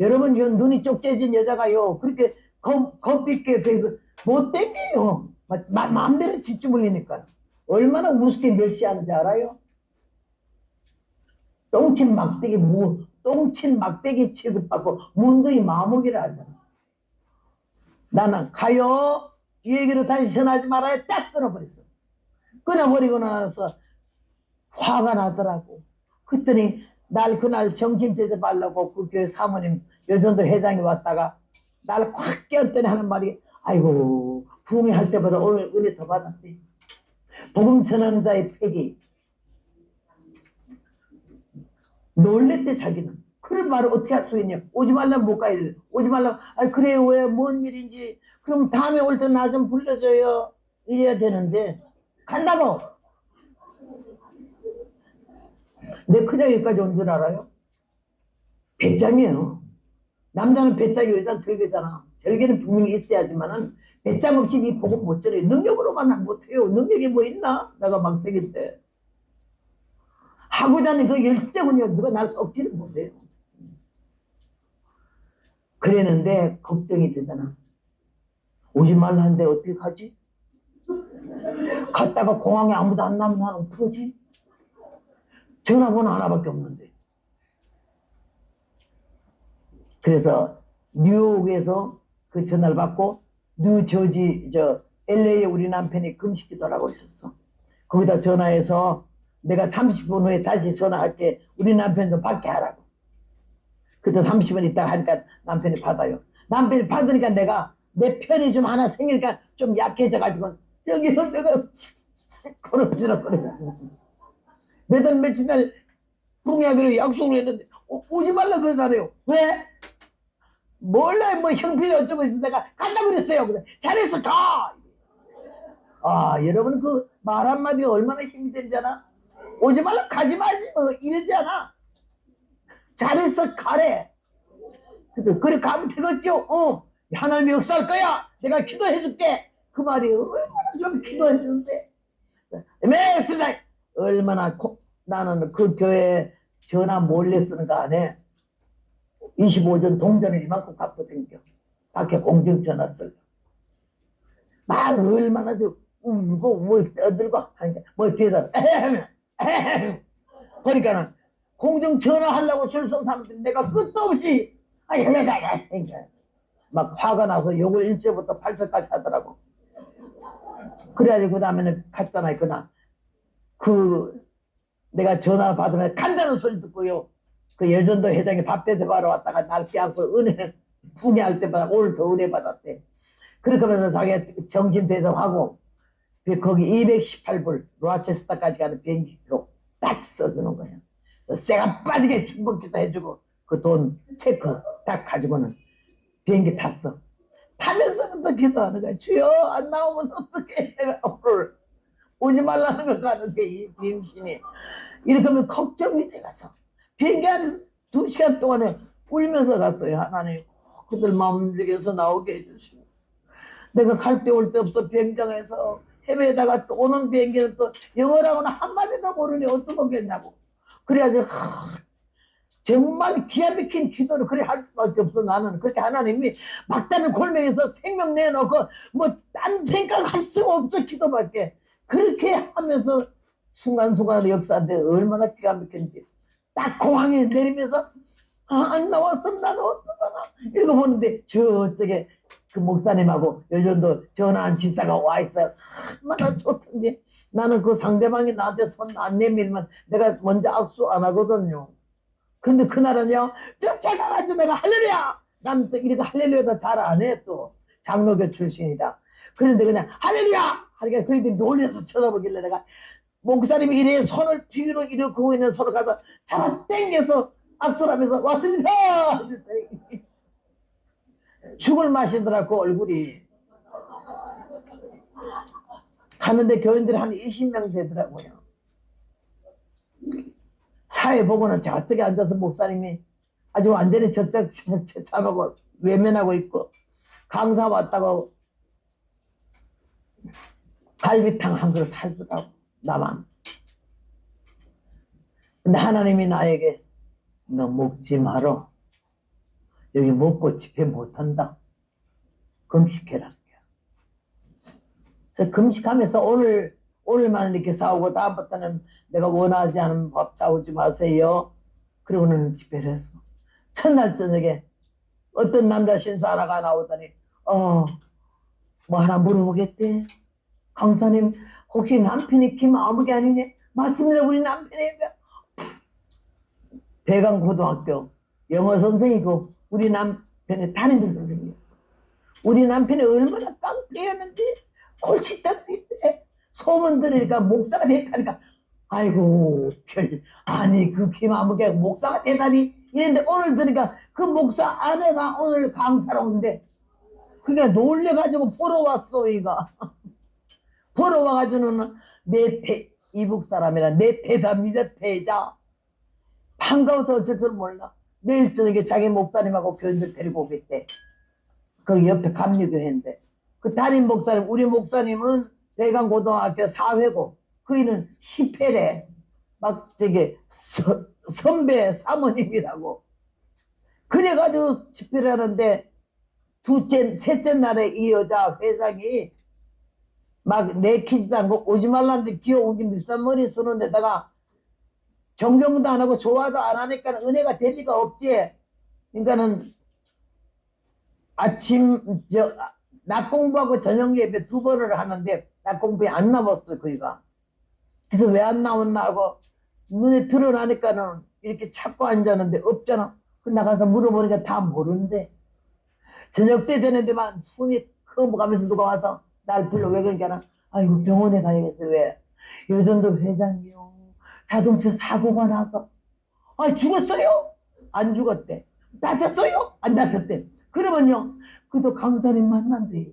여러분 이 눈이 쪽째진 여자가요 그렇게 겁 있게 그래서 못 땡겨요. 마음대로 짓주물리니까 얼마나 우습게 멸시하는지 알아요? 똥친 막대기 취급받고 문둥이 마목이라 하잖아. 나는 가요 이 얘기로 다시 전화하지 말아요. 딱 끊어버렸어. 끊어버리고 나서 화가 나더라고. 그랬더니 그날 정신대도 말라고 그 교회 사모님 여전도 회장이 왔다가 날 콱 깨었더니 하는 말이 아이고 부흥회 할 때보다 오늘 은혜 더 받았대. 복음 전하는 자의 패기. 놀랬대 자기는. 그런 말을 어떻게 할 수 있냐. 오지 말라면 못 가야 돼. 오지 말라면 그래요 왜 뭔 일인지 그럼 다음에 올 때 나 좀 불러줘요 이래야 되는데 간다고. 내 그냥 여기까지 온 줄 알아요? 배짱이에요. 남자는 배짱이 여자는 절개잖아. 절개는 분명히 있어야지만은 배짱 없이 이 복음 못 전해요. 능력으로만 못해요. 능력이 뭐 있나? 내가 막대기 때. 하고자 하는 그 열정은요 누가 날 꺾지를 못해요. 그랬는데 걱정이 되잖아. 오지 말라는데 어떻게 하지? 갔다가 공항에 아무도 안 나면 난 어떡하지? 전화번호 하나밖에 없는데. 그래서 뉴욕에서 그 전화를 받고 뉴저지 LA에 우리 남편이 금식기도를 하고 있었어. 거기다 전화해서 내가 30분 후에 다시 전화할게. 우리 남편도 받게 하라고. 그때 30분 있다 하니까 남편이 받아요. 남편이 받으니까 내가 내 편이 좀 하나 생기니까 좀 약해져가지고 저기요 내가 거름지럭거리면서 며칠 날 부흥회하기로 약속을 했는데 오지 말라 그러잖아요. 왜? 몰라요. 뭐 형편이 어쩌고 있어. 내가 간다 그랬어요. 그래. 잘했어 가. 여러분 그 말 한마디가 얼마나 힘이 들잖아. 오지 말라 가지 마지 뭐 이러지 않아. 잘했어 가래. 그래서 그래 가면 되겠죠. 하나님이 역사할 거야. 내가 기도해 줄게. 그 말이 얼마나 좀 기도해 주는데. 메스나 얼마나 나는 그 교회 전화 몰래 쓰는 거 안 해. 25전 동전을 이만큼 갖고 댕겨. 밖에 공중전화 쓸려. 말 얼마나 좀 울고 뭐 떠들고 하니까 뭐 뒤에다 그러니까는 공중전화 하려고 줄 선 사람들 내가 끝도 없이 막 화가 나서 욕을 1절부터 8절까지 하더라고. 그래가지고 그 다음에는 갔잖아요. 그날 내가 전화 받으면 간다는 소리 듣고요. 그 여전도 회장이 밥 대접하러 왔다가 날 깨안고 은혜 부흥할 때마다 오늘 더 은혜 받았대. 그렇게 하면서 자기가 정신 배송하고 거기 218불 로아체스터까지 가는 비행기표 딱 써주는 거야. 쇠가 빠지게 충분기도 해주고 그 돈 체크 딱 가지고는 비행기 탔어. 타면서부터 기도하는 거야. 주여 안 나오면 어떡해. 내가 앞으로 오지 말라는 걸 가는데 이 비행신이 이렇게 하면 걱정이 돼가서 비행기 안에서 2시간 동안에 울면서 갔어요. 하나님 그들 마음 죽여서 나오게 해주시고 내가 갈 때 올 때 없어. 비행장에서 해외에다가 또 오는 비행기는 또 영어라고는 한마디도 모르니 어떻게 오겠냐고. 그래야지 정말 기가 막힌 기도를 그렇게 할 수밖에 없어. 나는 그렇게 하나님이 막다른 골명에서 생명 내놓고 뭐 딴 생각할 수가 없어. 기도밖에. 그렇게 하면서 순간순간 역사인데 얼마나 기가 막힌지. 딱 공항에 내리면서 안 나왔으면 나는 어떡하나 이러고 보는데 저쪽에 그 목사님하고 요즘도 전화한 집사가 와 있어요. 얼마나 좋던지. 나는 그 상대방이 나한테 손 안 내밀면 내가 먼저 악수 안 하거든요. 근데 그날은요 쫓아가가지고 내가 할렐루야. 난 또 이렇게 할렐루야도 잘 안 해. 또 장로교 출신이라. 그런데 그냥 할렐루야 하니까 그들이 놀려서 쳐다보길래 내가 목사님이 이래 손을 뒤로 이렇게 고 있는 손을 가서 잡아 당겨서 악수를 하면서 왔습니다. 죽을 맛이더라. 그 얼굴이. 가는데 교인들이 한 20명 되더라고요. 사회 보고는 저쪽에 앉아서 목사님이 아주 완전히 저쪽 참하고 외면하고 있고, 강사 왔다고 갈비탕 한 그릇 사주더라고. 나만. 근데 하나님이 나에게 너 먹지 마라. 여기 먹고 집회 못한다. 금식해라. 그래서 금식하면서 오늘만 이렇게 사오고 다음부터는 내가 원하지 않은 밥 사오지 마세요. 그러고는 집회를 했어. 첫날 저녁에 어떤 남자 신사 하나가 나오더니 뭐 하나 물어보겠대. 강사님 혹시 남편이 김아무개 아니냐? 맞습니다. 우리 남편이에요. 대강고등학교 영어 선생이고 우리 남편의 담임 선생님이었어. 우리 남편이 얼마나 깡패였는지 골칫다리인데 소문 들으니까 목사가 됐다니까. 아이고 아니 그 김아무개 목사가 되다니 이랬는데 오늘 들으니까 그 목사 아내가 오늘 강사로 온대. 그게 놀래가지고 보러 왔어. 이가 보러 와가지고는 이북 사람이라 내 태자입니다. 태자. 반가워서 어쩔 줄 몰라. 내일 저녁에 자기 목사님하고 교인들 데리고 오겠대. 거기 옆에 감리교회인데 그 담임 목사님, 우리 목사님은 대강고등학교 사회고 그이는 10회래. 막 저기 선배 사모님이라고. 그래가지고 집회를 하는데 셋째 날에 이 여자 회장이 막 내키지도 않고 오지 말라는데 기어오긴 비싼 머리 쓰는 데다가 존경도 안 하고 좋아도 안 하니까 은혜가 될 리가 없지. 그러니까는 낮 공부하고 저녁 예배 2번을 하는데 낮 공부에 안 나왔어 그이가. 그래서 왜 안 나왔나 하고 눈에 드러나니까는 이렇게 찾고 앉았는데 없잖아. 그 나가서 물어보니까 다 모르는데 저녁 때 되는데만 숨이 커가면서 누가 와서 날 불러. 왜 그러니까 아이고 병원에 가야겠어. 왜? 여전도 회장이요 자동차 사고가 나서 죽었어요? 안 죽었대. 다쳤어요? 안 다쳤대. 그러면요 그도 강사님 만난대.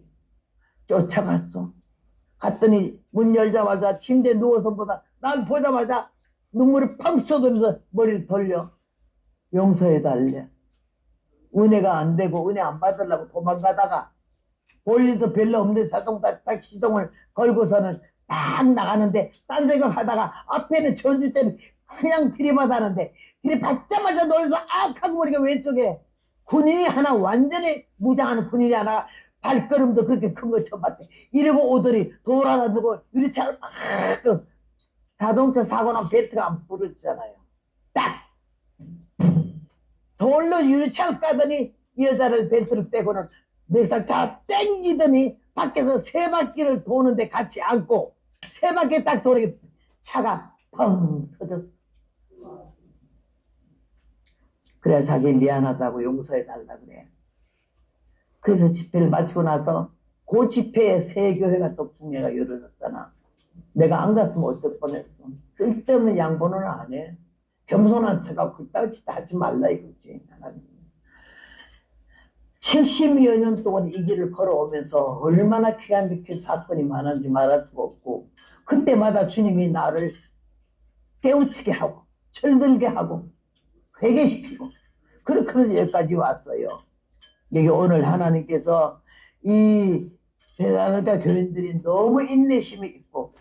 쫓아갔어. 갔더니 문 열자마자 침대에 누워서 보다 난 보자마자 눈물이 팡 쏟으면서 머리를 돌려. 용서해달래. 은혜가 안 되고 은혜 안 받으려고 도망가다가 볼 일도 별로 없는 자동차 시동을 걸고서는 막 나가는데 딴 생각하다가 앞에는 전주 때문에 그냥 들이받았는데 들이받자마자 놀라서 하고 우리가 왼쪽에 군인이 하나 완전히 무장하는 군인이 하나 발걸음도 그렇게 큰 거 처음 봤대. 이러고 오더니 돌 하나 두고 유리차를 막 자동차 사고 나면 벨트가 안 부러지잖아요. 딱 돌로 유리차를 까더니 이 여자를 벨트를 떼고는 멱살차 땡기더니 밖에서 3바퀴를 도는데 같이 앉고 3바퀴 딱 도니까 차가 펑 터졌어. 그래 자기 미안하다고 용서해달라 그래. 그래서 집회를 마치고 나서 그 집회에 새 교회가 또 붕괴가 이루어졌잖아. 내가 안 갔으면 어떨 뻔했어. 쓸데없는 양보는 안 해. 겸손한 척하고 그따위 짓 하지 말라 이거지. 하나님. 70여 년 동안 이 길을 걸어오면서 얼마나 귀한 미친 사건이 많은지 말할 수가 없고 그때마다 주님이 나를 깨우치게 하고 철들게 하고 회개시키고 그렇게 하면서 여기까지 왔어요. 여기 오늘 하나님께서 이 대단하니까 교인들이 너무 인내심이 있고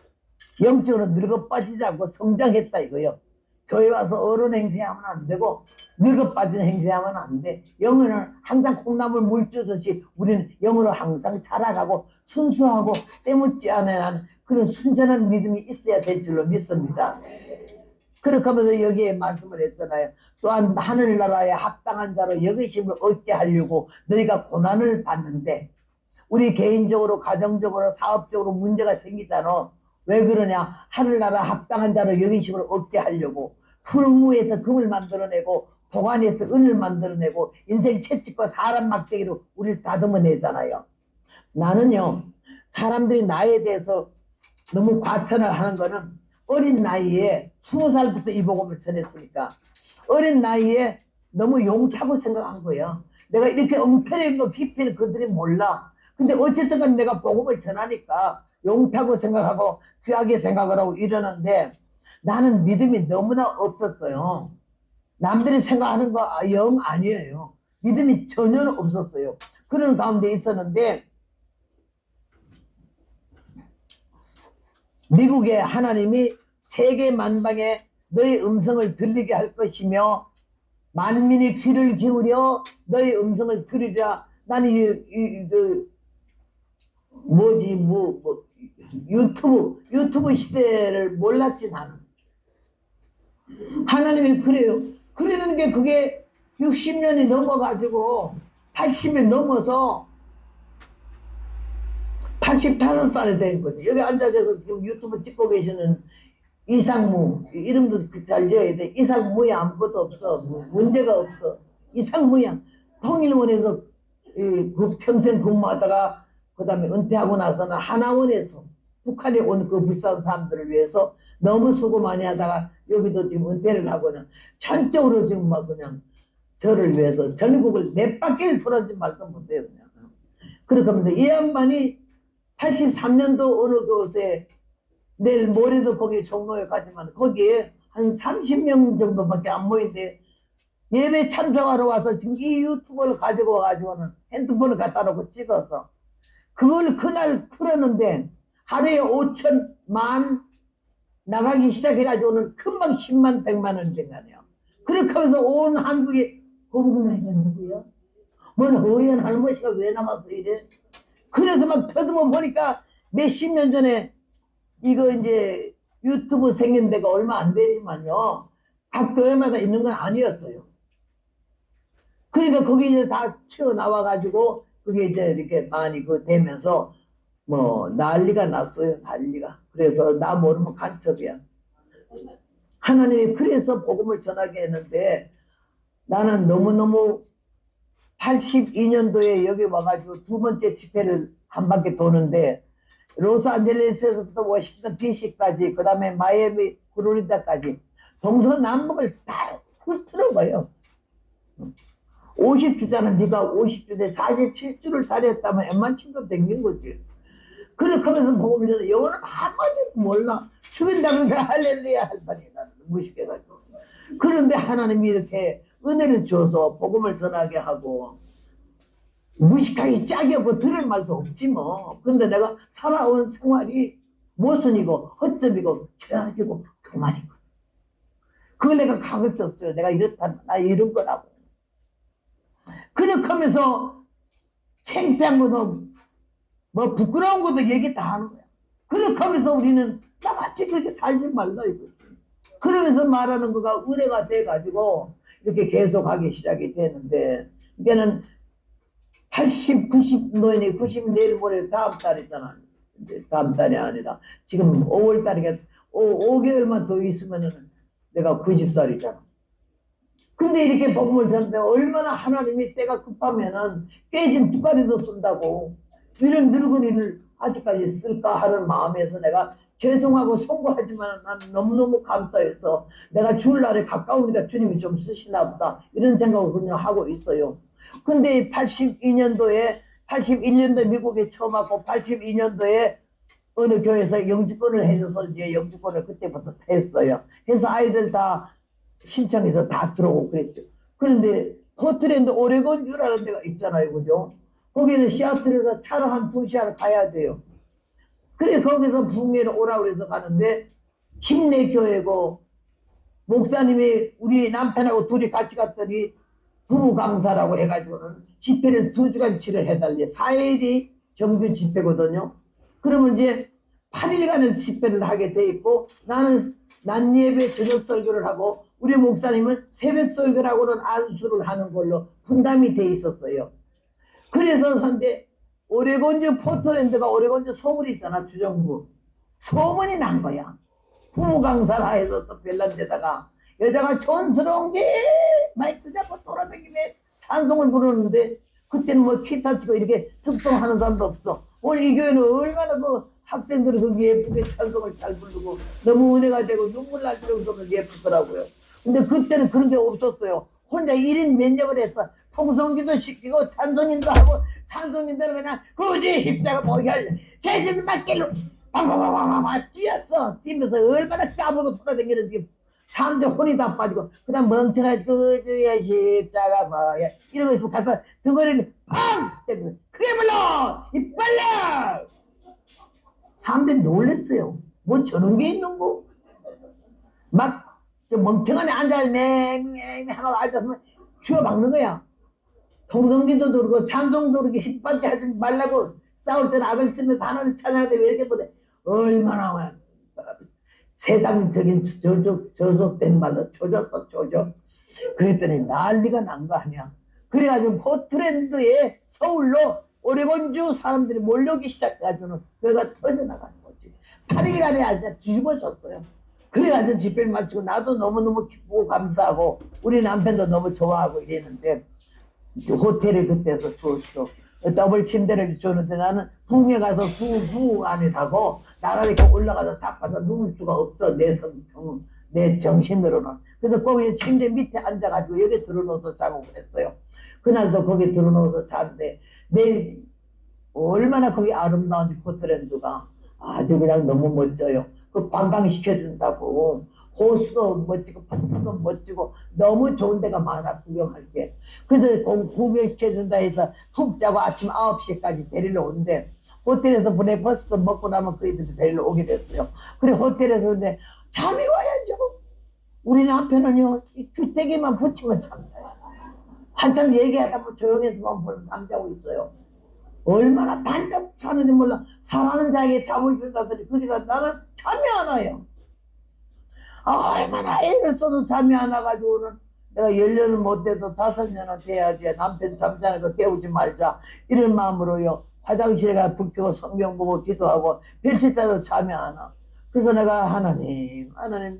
영적으로 늙어 빠지지 않고 성장했다 이거요. 교회 와서 어른 행세하면 안 되고 늙어 빠진 행세하면 안 돼. 영어는 항상 콩나물 물 주듯이 우리는 영어로 항상 자라가고 순수하고 때묻지 않은 그런 순전한 믿음이 있어야 될 줄로 믿습니다. 그렇게 하면서 여기에 말씀을 했잖아요. 또한 하늘나라에 합당한 자로 여기심을 얻게 하려고 너희가 고난을 받는데, 우리 개인적으로 가정적으로 사업적으로 문제가 생기잖아. 왜 그러냐? 하늘나라 합당한 자로 여기심을 얻게 하려고 풀무에서 금을 만들어내고 도관에서 은을 만들어내고 인생 채찍과 사람 막대기로 우리를 다듬어내잖아요. 나는요, 사람들이 나에 대해서 너무 과찬을 하는 거는 어린 나이에 20살부터 이 복음을 전했으니까 어린 나이에 너무 용타고 생각한 거예요. 내가 이렇게 엉터리인 거 깊이는 그들이 몰라. 근데 어쨌든 간에 내가 복음을 전하니까 용타고 생각하고 귀하게 생각을 하고 이러는데 나는 믿음이 너무나 없었어요. 남들이 생각하는 거 영 아니에요. 믿음이 전혀 없었어요. 그런 가운데 있었는데 미국에 하나님이 세계 만방에 너의 음성을 들리게 할 것이며 만민이 귀를 기울여 너의 음성을 들으리라. 나는 유튜브 시대를 몰랐지 나는. 하나님이 그래요. 그러는 게 그게 60년이 넘어가지고 80이 넘어서 85살이 된 거지. 여기 앉아서 지금 유튜브 찍고 계시는 이상무, 이름도 잘 지어야 돼. 이상무에 아무것도 없어. 문제가 없어. 이상무야. 통일원에서 그 평생 근무하다가 그 다음에 은퇴하고 나서는 하나원에서 북한에 온 그 불쌍한 사람들을 위해서 너무 수고 많이 하다가 여기도 지금 은퇴를 하고는 전적으로 지금 막 그냥 저를 위해서 전국을 몇 바퀴를 돌아지 말도 못해요. 그냥. 그렇게 하면 이 양반이 83년도 어느 곳에 내일 모레도 거기 종로에 가지만 거기에 한 30명 정도밖에 안 모인데 예배 참석하러 와서 지금 이 유튜브를 가지고 와가지고는 핸드폰을 갖다 놓고 찍어서 그걸 그날 틀었는데 하루에 5천만 나가기 시작해가지고는 금방 10만 100만 원 된 거 아니에요. 그렇게 하면서 온 한국에 거북이가 누구야? 뭔 허연 할머니가 왜 남아서 이래? 그래서 막 더듬어 보니까 몇십 년 전에 이거 이제 유튜브 생긴 데가 얼마 안 되지만요. 각 교회마다 있는 건 아니었어요. 그러니까 거기 이제 다 튀어나와가지고 그게 이제 이렇게 많이 그 되면서 뭐 난리가 났어요. 난리가. 그래서 나 모르면 간첩이야. 하나님이 그래서 복음을 전하게 했는데 나는 너무너무 82년도에 여기 와가지고 두 번째 집회를 한 바퀴 도는데 로스안젤레스에서부터 워싱턴 DC까지 그 다음에 마이애미 플로리다까지 동서남북을 다 훑어봐요. 50주잖아. 네가 50주대 47주를 다녔다면 웬만침도 댕긴 거지. 그렇게 하면서 복음을 전해. 영어는 한마디도 몰라. 죽인다면 할렐루야 할 판이 나는 무식해가지고. 그런데 하나님이 이렇게 은혜를 줘서 복음을 전하게 하고 무식하게 짝이 없고 들을 말도 없지 뭐. 근데 내가 살아온 생활이 모순이고 허점이고 죄악이고 교만이고 그걸 내가 각을 떴어요. 내가 이렇다 나 이런 거라고. 그렇게 하면서 창피한 것도 뭐 부끄러운 것도 얘기 다 하는 거야. 그렇게 하면서 우리는 나같이 그렇게 살지 말라 이거지. 그러면서 말하는 거가 은혜가 돼가지고 이렇게 계속 하기 시작이 되는데 이게는 80, 90 노인이 90 내일 모레 다음 달이잖아. 이제 다음 달이 아니라 지금 5월 달이니까 5개월만 더 있으면은 내가 90살이잖아. 근데 이렇게 복음을 전하는데 얼마나 하나님이 때가 급하면은 깨진 뚜까리도 쓴다고 이런 늙은이를 아직까지 쓸까 하는 마음에서 내가 죄송하고 송구하지만 난 너무너무 감사해서 내가 주일날에 가까우니까 주님이 좀 쓰시나 보다 이런 생각을 그냥 하고 있어요. 근데 82년도에 81년도에 미국에 처음 왔고 82년도에 어느 교회에서 영주권을 해줘서 이제 영주권을 그때부터 했어요. 해서 아이들 다 신청해서 다 들어오고 그랬죠. 그런데 포트랜드 오레곤 주라는 데가 있잖아요. 그죠? 거기는 시애틀에서 차로 한 2시간 가야 돼요. 그래 거기서 북미로 오라고 해서 가는데 침례교회고 목사님이 우리 남편하고 둘이 같이 갔더니 부부 강사라고 해가지고는 집회를 2주간치를 해달래. 4일이 정규 집회거든요. 그러면 이제 8일간을 집회를 하게 돼 있고, 나는 낮 예배 저녁 설교를 하고 우리 목사님은 새벽 설교라고는 안수를 하는 걸로 분담이 돼 있었어요. 그래서 근데 오레곤주 포틀랜드가 오레곤주 서울이 있잖아. 주정부 소문이 난 거야. 부부 강사라 해서 또 별난데다가 여자가 촌스러운 게 마이크 잡고 돌아다니며 찬송을 부르는데, 그때는 뭐 기타 치고 이렇게 특성하는 사람도 없어. 오늘 이 교회는 얼마나 그 학생들이 그 예쁘게 찬송을 잘 부르고 너무 은혜가 되고 눈물 날 정도로 예쁘더라고요. 근데 그때는 그런 게 없었어요. 혼자 1인 면역을 했어. 통성기도 시키고 찬송인도 하고, 찬송인들은 그냥 굳이 십자가 보게 할래 제신 맞길로 빵빵빵빵빵 뛰었어. 뛰면서 얼마나 까불고 돌아다니는지 사람들 혼이 다 빠지고, 그냥 멍청하지 그지의 십자가 뭐야 이러고 있으면 가서 등거리를 팡 때리면 크게 불러 이빨려. 사람들이 놀랬어요. 뭐 저런 게 있는 거. 막 저 멍청한 애 앉아 맹맹 하고 앉아서 쥐어박는 거야. 통성기도 그러고 찬송도 그렇게 힘 빠지게 하지 말라고 싸울 때는 악을 쓰면서 하나님 찬양하는데 왜 이렇게 못해. 얼마나 세상적인 저속된 말로 조졌어. 그랬더니 난리가 난 거 아니야. 그래가지고 포트랜드에 서울로 오레곤주 사람들이 몰려오기 시작해가지고는 그가 터져나가는 거지. 8일간에 아주 뒤집어졌어요. 그래가지고 집회 마치고 나도 너무너무 기쁘고 감사하고 우리 남편도 너무 좋아하고 이랬는데, 호텔에 그때서 줬어. 더블 침대를 줬는데 나는 부흥에 가서 부흥 안에 타고 나란히 올라가서 자빠져 누울 수가 없어. 내 정신으로는. 그래서 거기 침대 밑에 앉아가지고 여기 들어놓아서 자고 그랬어요. 그날도 거기 들어놓아서 자는데 내일 얼마나 거기 아름다운 포트랜드가 아주 그냥 너무 멋져요. 그 관광시켜준다고. 호수도 멋지고 폭포도 멋지고 너무 좋은 데가 많아 구경할 게. 그래서 구경시켜준다 해서 푹 자고 아침 9시까지 데리러 오는데, 호텔에서 브레이퍼스트 먹고 나면 그 애들이 데리러 오게 됐어요. 그래 호텔에서 근데 잠이 와야죠. 우리 남편은요 귀때기만 붙이면 잠자요. 한참 얘기하다 보면 조용해서만 벌써 잠자고 있어요. 얼마나 단잠 자는지 몰라. 사랑하는 자에게 잠을 준다더니 그래서 나는 잠이 안 와요. 얼마나 애를 써도 잠이 안 와가지고는 내가 10년은 못 돼도 5년은 돼야지 남편 잠자는 거 깨우지 말자 이런 마음으로요 화장실에 가 불 켜고 성경 보고 기도하고 별칠 때도 잠이 안 와. 그래서 내가 하나님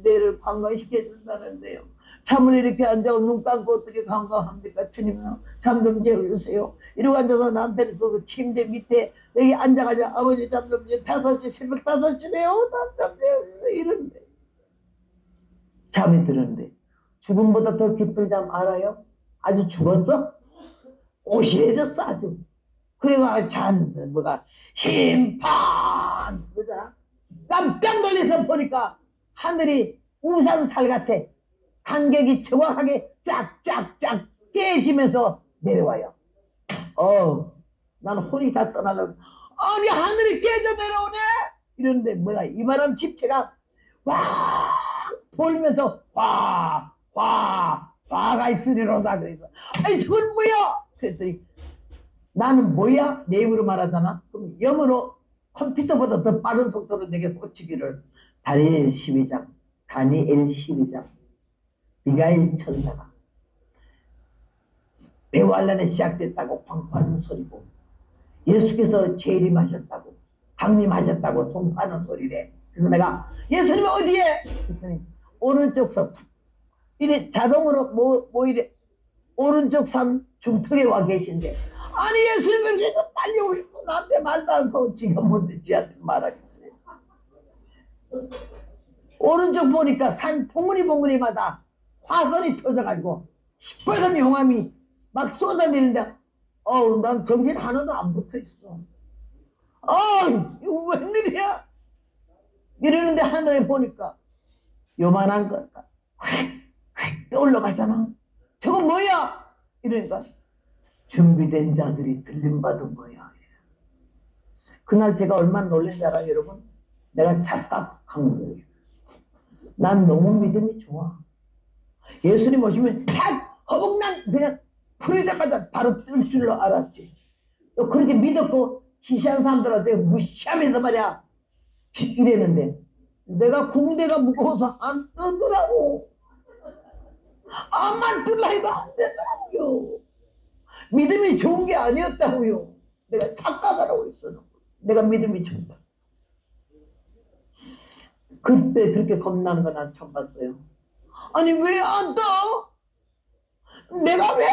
내를 관광시켜 준다는데요 잠을 이렇게 앉아고 눈 감고 어떻게 관광합니까? 주님 잠 좀 재워주세요. 이러고 앉아서 남편 그 침대 밑에 여기 앉아가지고 아버지 잠 좀 재워. 5시 새벽 5시네요 잠 재워주세요 이러는데 잠이 드는데, 죽음보다 더 깊은 잠 알아요? 아주 죽었어? 오실해졌어 아주. 그래가 뭐가 심판 그러잖아. 깜짝 놀라서 보니까 하늘이 우산살 같아. 간격이 정확하게 쫙쫙쫙 깨지면서 내려와요. 나는 혼이 다 떠나려고. 아니 하늘이 깨져 내려오네 이러는데 뭐야 이만한 집체가 와 돌면서 화가 있으리로다. 그래서 아니 저건 뭐야 그랬더니 나는 뭐야 내 입으로 말하잖아. 그럼 영어로 컴퓨터보다 더 빠른 속도로 내게 꽂히기를 다니엘 12장 미가엘 천사가 배환란에 시작됐다고 광파하는 소리고, 예수께서 재림하셨다고 강림하셨다고 선포하는 소리래. 그래서 내가 예수님이 어디에? 그랬더니 오른쪽 선 이래 자동으로 뭐 이래 오른쪽 산 중턱에 와 계신데, 아니 예수님이 그래서 빨리 오셔서 나한테 말도 않고 지금 뭔데 지한테 말하겠어요. 오른쪽 보니까 산 봉우리마다 화선이 터져가지고 시뻘건 용암이 막 쏟아내는데 난 정신 하나도 안 붙어있어. 이거 웬일이야 이러는데 하늘에 보니까 요만한 거 휙 떠올라가잖아. 저거 뭐야 이러니까 준비된 자들이 들림받은 거야. 그날 제가 얼마나 놀란 줄 알아요 여러분? 내가 착각한 거예요. 난 너무 믿음이 좋아. 예수님 오시면 탁 허벅랑 그냥 풀자마자 바로 뜰 줄로 알았지. 또 그렇게 믿었고 시시한 사람들한테 무시하면서 말이야 이랬는데 내가 군대가 무거워서 안 뜨더라고. 암만 뜰라 해도 안 되더라고요. 믿음이 좋은 게 아니었다고요. 내가 착각하라고 했어. 내가 믿음이 좋다. 그때 그렇게 겁나는 거 난 처음 봤어요. 아니 왜 안 떠? 내가 왜?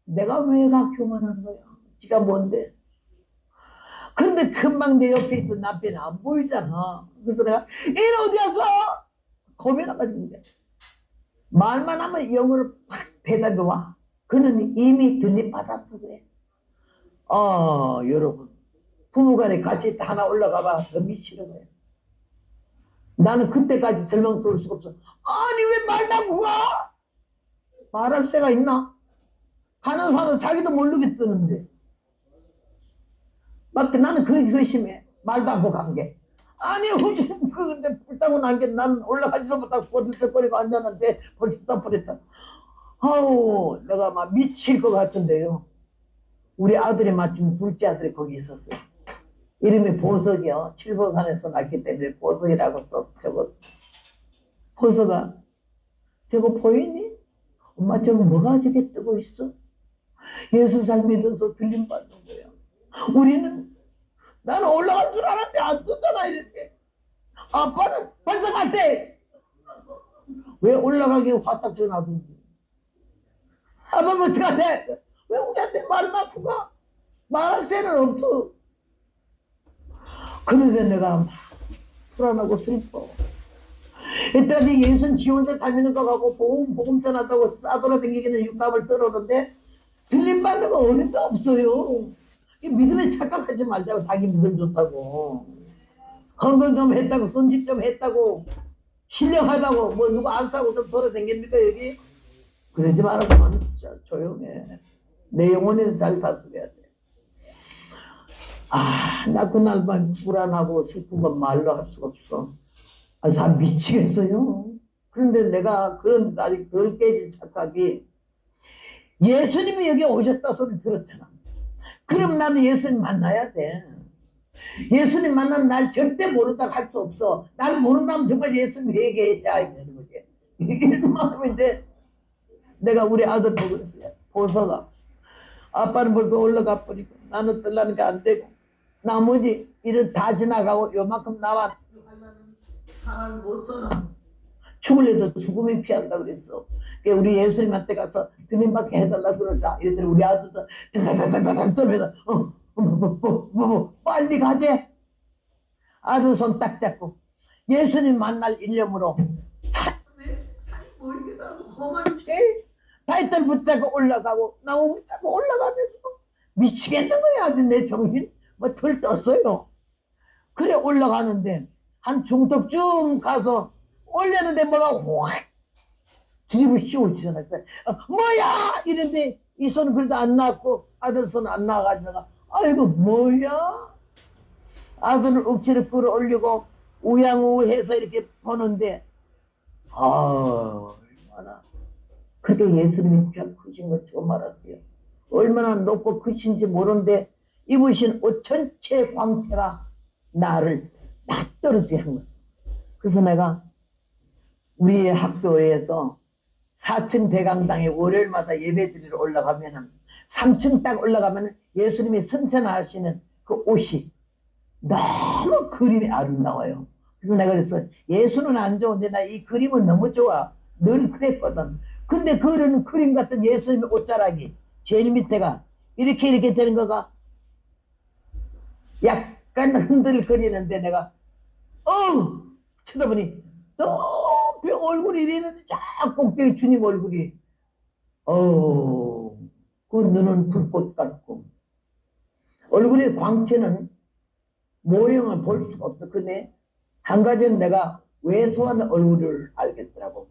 내가 왜가 교만한 거야? 지가 뭔데? 근데 금방 내 옆에 있던 남편이 안 보이잖아. 그래서 내가 얘는 어디 갔어? 겁이 나가지고 말만 하면 영어로 팍 대답이 와. 그는 이미 들림받았어 그래. 여러분 부부간에 같이 하나 올라가봐 더 미치는 거야. 나는 그때까지 절망스러울 수가 없어. 아니 왜 말도 안 가? 말할 새가 있나? 가는 사람 자기도 모르게 뜨는데. 맞게 나는 그게 결심해. 말도 안 하고 간 게. 아니 근데 불타고 난 게 난 올라가지도 못하고 버들적거리고 앉았는데 벌써 떠버렸잖아. 아우 내가 막 미칠 것 같은데요. 우리 아들이 마침 둘째 아들이 거기 있었어요. 이름이 보석이요. 칠보산에서 났기 때문에 보석이라고 적었어. 보석아 저거 보이니? 엄마 저거 뭐가 저게 뜨고 있어? 예수 잘 믿어서 들림받는 거야. 우리는 나는 올라갈 줄 알았는데 안 뜨잖아 이렇게. 아빠는 벌써 갔대. 왜 올라가기 화딱 전화든지. 아빠 벌써 갔대. 왜 우리한테 말을 낳고 가? 말할 새는 없어. 그런데 내가 막 불안하고 슬퍼. 일단 예수는 지 혼자 잘 믿는 거 같고 복음 전한다고 싸돌아다니기는 육감을 떨어는데 들림받는 거 어림도 없어요. 믿음에 착각하지 말자고. 자기 믿음 좋다고 헌금 좀 했다고 선짓 좀 했다고 신령하다고 뭐 누구 안 싸고 좀 돌아다닙니까 여기? 그러지 말라고. 조용해. 내 영혼에는 잘 다스려야 돼. 나 그날 밤 불안하고 슬픈 건 말로 할 수가 없어. 참 미치겠어요. 그런데 내가 그런 아직 덜 깨진 착각이 예수님이 여기 오셨다 소리 들었잖아. 그럼 나는 예수님 만나야 돼. 예수님 만나면 날 절대 모른다고 할 수 없어. 날 모른다면 정말 예수님 회개하셔야 되는 거지. 이런 마음인데 내가 우리 아들 보고 그랬어요. 보석아 아빠는 벌써 올라가 버리고 나는 뜰라는 게 안 되고 나머지 일은 다 지나가고 요만큼 나와 사람 못 써나. 죽을래도 죽음이 피한다 그랬어. 우리 예수님한테 가서 들림받게 해달라 그러자. 이랬더니 우리 아들도 살살살살 떨면서 빨리 가재. 아들 손 딱 잡고 예수님 만날 일념으로 산이 보이기도 하고 험한 채 발들 붙잡고 올라가고 나무 붙잡고 올라가면서 미치겠는 거야. 아주 내 정신 뭐 덜 떴어요. 그래 올라가는데 한 중턱쯤 가서 올렸는데 뭐가 확 뒤집어 씌워지잖아. 뭐야 이런데 이 손은 그래도 안 나왔고 아들 손은 안 나와가지고 아이고 뭐야. 아들을 억지로 끌어올리고 우양우해서 이렇게 보는데 얼마나 그게 예수님이 별 크신 거 처음 알았어요. 얼마나 높고 크신지 모르는데 입으신 옷 전체 광채가 나를 딱 떨어지게 한 거야. 그래서 내가 우리 학교에서 4층 대강당에 월요일마다 예배드리러 올라가면은 3층 딱 올라가면은 예수님이 선천하시는 그 옷이 너무 그림이 아름다워요. 그래서 내가 그랬어. 예수는 안 좋은데 나 이 그림은 너무 좋아. 늘 그랬거든. 근데 그런 그림 같은 예수님의 옷자락이 제일 밑에가 이렇게 되는 거가 약간 흔들거리는데 내가 쳐다보니 높이 얼굴이 이랬는데 쫙 꼭대기 주님 얼굴이 그 눈은 불꽃 같고 얼굴의 광채는 모형을 볼 수가 없어. 근데 한 가지는 내가 왜소한 얼굴을 알겠더라고.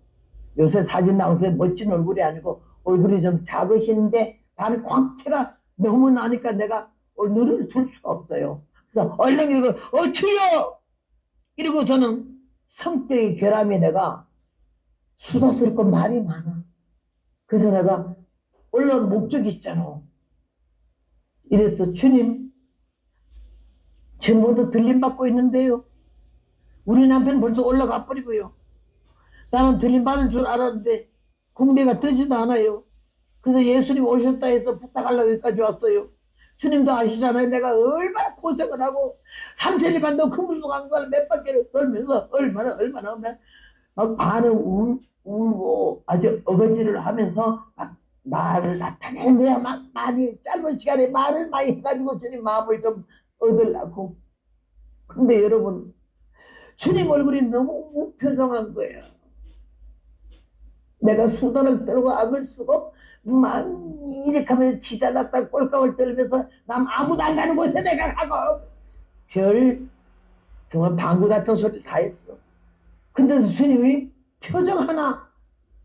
요새 사진 나오는 그런 멋진 얼굴이 아니고 얼굴이 좀 작으신데 다른 광채가 너무 나니까 내가 눈을 둘 수가 없어요. 그래서 얼른 이러고 주여! 이러고 저는 성격의 결함이 내가 수다스럽고 말이 많아. 그래서 내가 올라온 목적이 있잖아. 이래서 주님, 제 모두 들림받고 있는데요. 우리 남편 벌써 올라가 버리고요. 나는 들림받을 줄 알았는데 궁대가 뜨지도 않아요. 그래서 예수님 오셨다 해서 부탁하려고 여기까지 왔어요. 주님도 아시잖아요. 내가 얼마나 고생을 하고 삼천리 반도 그물도 간 걸 몇 바퀴를 돌면서 얼마나 막 반을 울고 아주 어거지를 하면서 막 말을 나타내는 거야. 막 많이 짧은 시간에 말을 많이 해가지고 주님 마음을 좀 얻으려고. 근데 여러분, 주님 얼굴이 너무 무표정한 거예요. 내가 수단을 떨고 악을 쓰고 막 이렇게 하면서 지잘났다 꼴값을 떨면서 남 아무도 안 가는 곳에 내가 가고 별 정말 방구 같은 소리 다 했어. 근데 주님이 표정 하나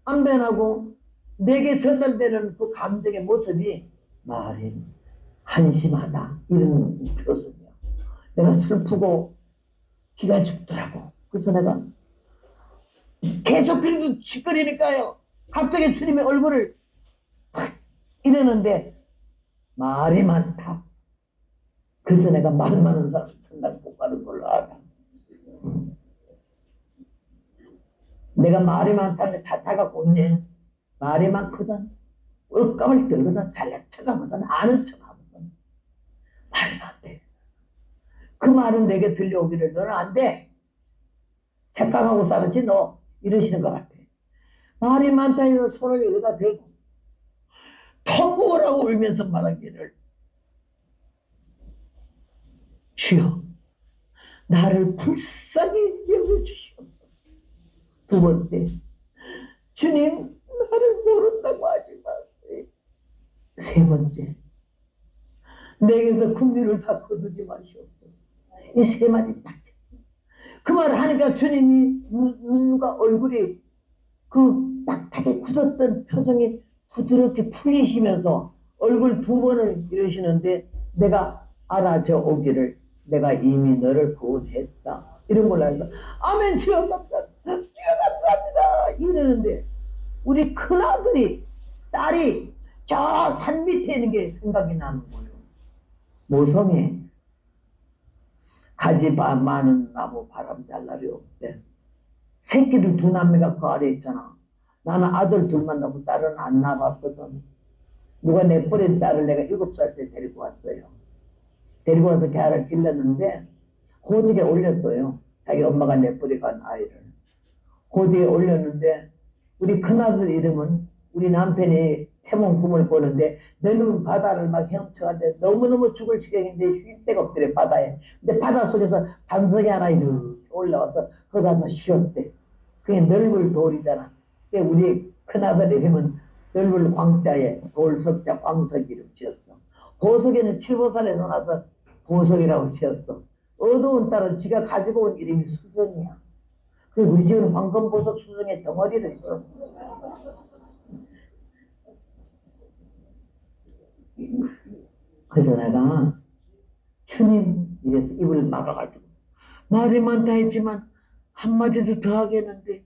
안 변하고 내게 전달되는 그 감정의 모습이 말이 한심하다 이런 표정이야. 내가 슬프고 기가 죽더라고. 그래서 내가 계속 그래도 짓거리니까요. 갑자기 주님의 얼굴을 탁 이러는데 말이 많다. 그래서 내가 말 많은 사람 천당 못 가는 걸로 알아. 내가 말이 많다면 자타가 없네. 말이 많거든. 꼴값을 들거든. 잘난 척하거든. 아는 척하거든. 말이 많대. 그 말은 내게 들려오기를 너는 안 돼. 착각하고 살았지 너. 이러시는 것 같아. 말이 많다 해서 손을 여기다 들고 통곡을 하고 울면서 말하기를 주여 나를 불쌍히 여겨주시옵소서. 두 번째, 주님 나를 모른다고 하지 마세요. 세 번째, 내게서 국류를 다 거두지 마시옵소서. 이 세 마디 딱 했어요. 그 말을 하니까 주님이 눈과 얼굴이 그 딱딱하게 굳었던 표정이 부드럽게 풀리시면서 얼굴 두 번을 이러시는데 내가 알아져 오기를 내가 이미 너를 구원했다. 이런 걸로 해서 아멘 주여 감사합니다. 주여 감사합니다. 이러는데 우리 큰아들이 딸이 저 산 밑에 있는 게 생각이 나는 거예요. 모성에 가지 많은 나무 바람 잘 날이 없대. 새끼들 두 남매가 그 아래 있잖아. 나는 아들 둘만 낳고 딸은 안 낳아봤거든. 누가 내버린 딸을 내가 7살 때 데리고 왔어요. 데리고 와서 걔를 길렀는데 호적에 올렸어요. 자기 엄마가 내버리고 간 아이를. 호적에 올렸는데 우리 큰아들 이름은 우리 남편이 태몽 꿈을 보는데 넓은 바다를 막 헤엄쳐가는데 너무너무 죽을 지경인데 쉴 데가 없더래 바다에. 근데 바다 속에서 반석이 하나 이렇게 올라와서 거기 가서 쉬었대. 그게 넓을 돌이잖아. 우리 큰아들 이름은 넓을 광자에 돌석자 광석 이름 지었어. 보석에는 칠보살에서 나서 보석이라고 지었어. 어두운 딸은 지가 가지고 온 이름이 수정이야. 그 우리 집은 황금보석 수정의 덩어리도 있어. 그래서 내가 주님 이래서 입을 막아가지고 말이 많다 했지만 한마디도 더 하겠는데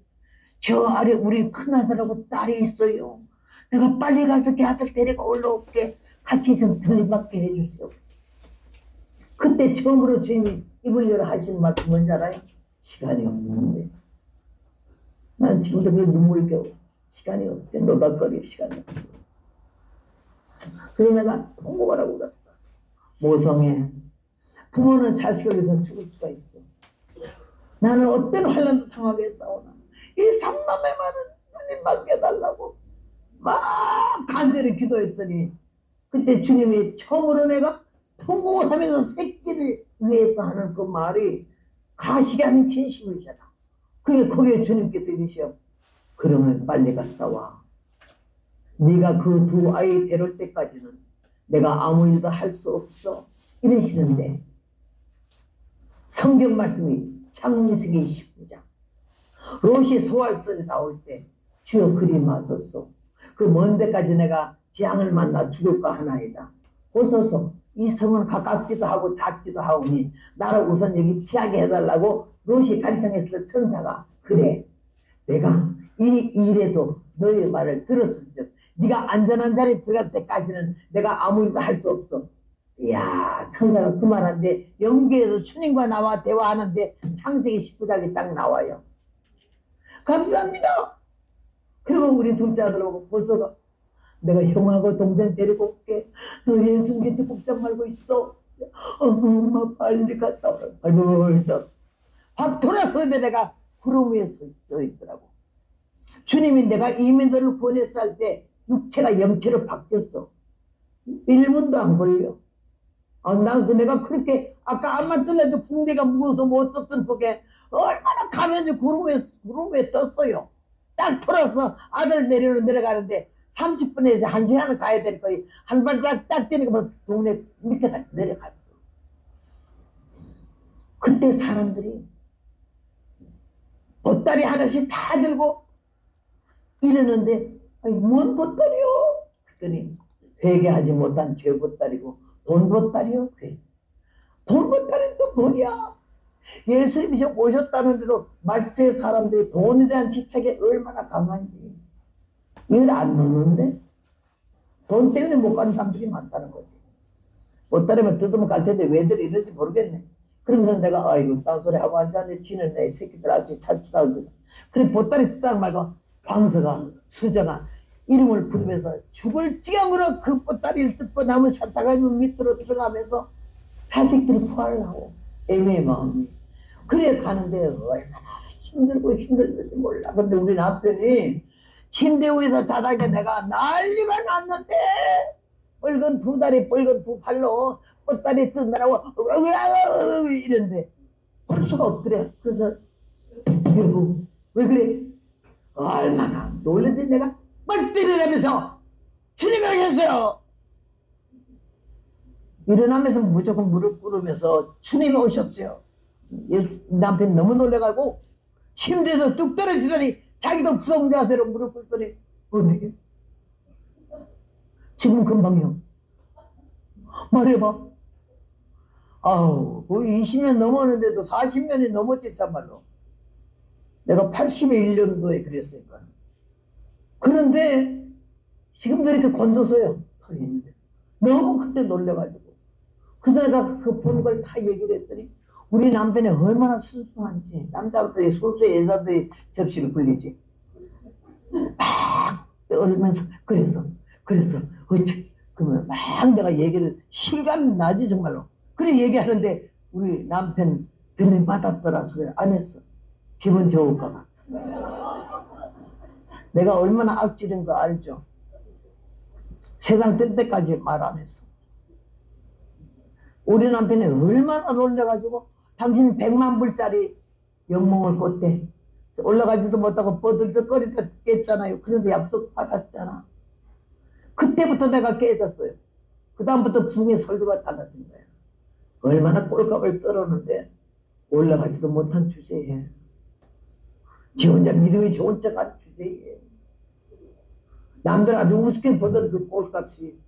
저 아래 우리 큰아들하고 딸이 있어요. 내가 빨리 가서 걔 아들 데리고 올라올게. 같이 좀 들림받게 해주세요. 그때 처음으로 주님이 입을 열어 하신 말씀 뭔지 알아요? 시간이 없는데. 난 지금도 그래 눈물 겨워. 시간이 없대. 노닥거릴 시간이 없어. 그래서 내가 통곡을 하고 울었어. 모성애. 부모는 자식을 위해서 죽을 수가 있어. 나는 어떤 환난도 당하게 싸우나. 이 삼남매만은 주님만 깨달라고 막 간절히 기도했더니 그때 주님이 처음으로 내가 통곡을 하면서 새끼를 위해서 하는 그 말이 가식이 아닌 진심이잖아. 그게 거기에 주님께서 이러시오. 그러면 빨리 갔다 와. 네가 그 두 아이 데려올 때까지는 내가 아무 일도 할 수 없어. 이러시는데 성경 말씀이 창세기 19장 롯이 소알선에 나올 때 주여 그리 마소서. 그 먼 데까지 내가 재앙을 만나 죽을까 하나이다. 보소서 이 성은 가깝기도 하고 작기도 하오니 나를 우선 여기 피하게 해달라고 롯이 간청했을 천사가 그래 내가 이래도 너의 말을 들었을즉 네가 안전한 자리에 들어갈 때까지는 내가 아무 일도 할 수 없어. 이야, 천사가 그 말한데 영계에서 주님과 나와 대화하는데 창세기 19장이 딱 나와요. 감사합니다. 그리고 우리 둘째 아들 보고 벌써 내가 형하고 동생 데리고 올게. 너 예수 곁에 걱정 말고 있어. 엄마 빨리 갔다 오라. 벌벌벌 확 돌아서는데 내가 구름 위에 서 있더라고. 주님이 내가 이민들을 구원했어 할 때 육체가 영체로 바뀌었어. 1분도 안 걸려. 내가 그렇게 아까 암만 뜰래도 붕대가 무거워서 못 떴던 그게 얼마나 가면이 구름 위에 떴어요. 딱 돌아서 아들 내려가는데 30분에서 1시간을 가야 될 거리 한 발짝 딱 뛰니까 동네 밑에가 내려갔어. 그때 사람들이 보따리 하나씩 다 들고 이러는데 뭔 보따리요? 그랬더니 회개하지 못한 죄 보따리고 돈 보따리요? 그래. 돈 보따리는 또 뭐야? 예수님이 오셨다는데도 말세 사람들이 돈에 대한 집착이 얼마나 강한지 이걸 안 넣는데 돈 때문에 못 가는 사람들이 많다는 거지. 보따리만 뜯으면 갈 텐데 왜들 이런지 모르겠네. 그러면서 내가 아이고 딴소리 하고 앉았는데 지는 내 새끼들 아주 자칫다. 그래 보따리 뜯다는 말고 광서가 수정아 이름을 부르면서 죽을 지경으로 그 보따리를 뜯고 남은 산타가 밑으로 들어가면서 자식들을 구하려고 애매의 마음이 그래 가는데 얼마나 힘들는지 몰라. 근데 우리 남편이 침대 위에서 자다가 내가 난리가 났는데 뻘건 두 다리 뻘건 두 팔로 보따리 뜯느라고 이런데 볼 수가 없더래. 그래서 여보 왜 그래? 얼마나 놀랬지. 내가 막 때리라면서 주님이 오셨어요. 일어나면서 무조건 무릎 꿇으면서 주님이 오셨어요. 남편이 너무 놀래가지고 침대에서 뚝 떨어지더니 자기도 부성 자세로 무릎 꿇더니 어디? 지금 금방요. 말해봐. 아우 20년 넘었는데도 40년이 넘었지 참말로. 내가 81년도에 그랬으니까. 그런데 지금도 이렇게 건너서요. 털이 있는데 너무 그때 놀래가지고 그래서 내가 그 본 걸 다 얘기를 했더니 우리 남편이 얼마나 순수한지. 남자들이 소수의 여자들이 접시를 굴리지 막 떨면서 그래서 어째 그러면 막 내가 얘기를 실감이 나지 정말로. 그래 얘기하는데 우리 남편 들이받았더라 소리를 안 했어. 기분 좋을까봐. 내가 얼마나 악질인 거 알죠? 세상 뜰 때까지 말 안 했어. 우리 남편이 얼마나 놀래가지고 당신 100만 불짜리 영몽을 꿨대. 올라가지도 못하고 뻗들적거리다 깼잖아요. 그런데 약속 받았잖아. 그때부터 내가 깨졌어요. 그 다음부터 붕의 설교가 달라진 거야. 얼마나 꼴값을 떨었는데 올라가지도 못한 주제에 지 혼자 믿음이 좋은 척한 주제에 남들 아주 우습게 보던 그 꼴값이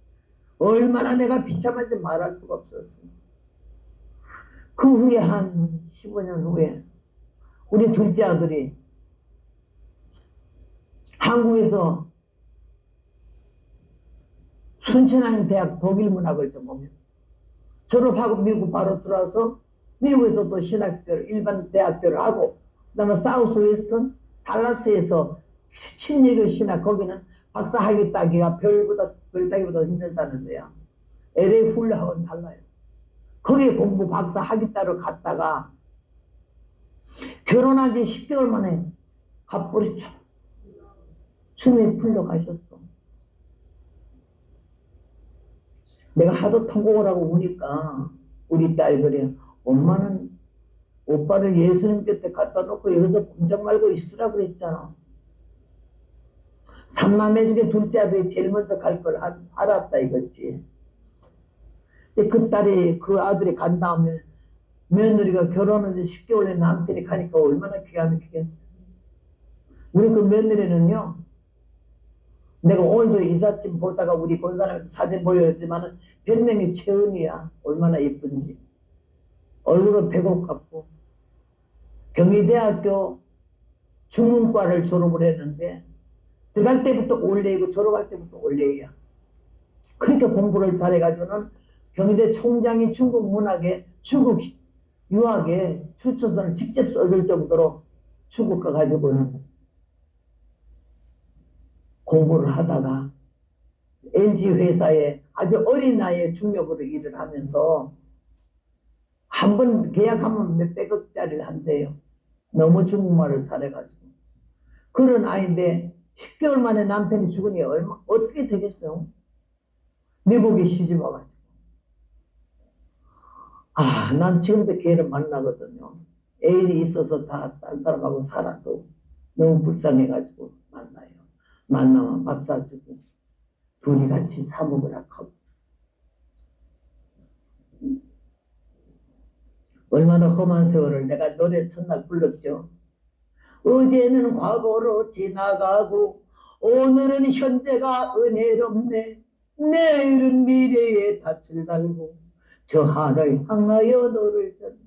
얼마나 내가 비참한지 말할 수가 없었어. 그 후에 한 15년 후에 우리 둘째 아들이 한국에서 순천향대학 독일문학을 전공했어. 졸업하고 미국 바로 들어와서 미국에서 또 신학교를 일반 대학교를 하고 그다음에 사우스 웨스턴 달라스에서 침례교 신학 거기는 박사 학위 따기가 별 따기보다 힘들다는 데야. LA 훌라하고는 달라요. 거기에 공부 박사 학위 따러 갔다가 결혼한 지 10개월 만에 갑부리 춤에 풀려 가셨어. 내가 하도 통곡을 하고 우니까 우리 딸이 그래. 엄마는 오빠를 예수님 곁에 갖다 놓고 여기서 공장 말고 있으라 그랬잖아. 삼남매 중에 둘째 아들이 제일 먼저 갈 걸 알았다 이거지. 근데 그 딸이 그 아들이 간 다음에 며느리가 결혼한 지 10개월에 남편이 가니까 얼마나 기가 막히겠어. 우리 그 며느리는요. 내가 오늘도 이삿짐 보다가 우리 권사님한테 사진 보여줬지만 별명이 최은이야. 얼마나 예쁜지. 얼굴은 백옥 같고 경희대학교 중문과를 졸업을 했는데 들어갈 때부터 올레이고 졸업할 때부터 올레이야. 그렇게 공부를 잘해가지고는 경희대 총장이 중국 문학에 중국 유학에 추천서를 직접 써줄 정도로 중국 가가지고는 공부를 하다가 LG 회사에 아주 어린 나이에 중역으로 일을 하면서 한 번 계약하면 몇백억짜리를 한대요. 너무 중국말을 잘해가지고. 그런 아이인데 10개월 만에 남편이 죽으니 어떻게 되겠어요? 미국에 시집 와가지고. 난 지금도 걔를 만나거든요. 애인이 있어서 다 딴 사람하고 살아도 너무 불쌍해가지고 만나요. 만나면 밥 사주고 둘이 같이 사 먹으라 하고. 얼마나 험한 세월을 내가 노래 첫날 불렀죠. 어제는 과거로 지나가고 오늘은 현재가 은혜롭네. 내일은 미래에 닻을 달고 저 하늘 향하여 너를 졌네.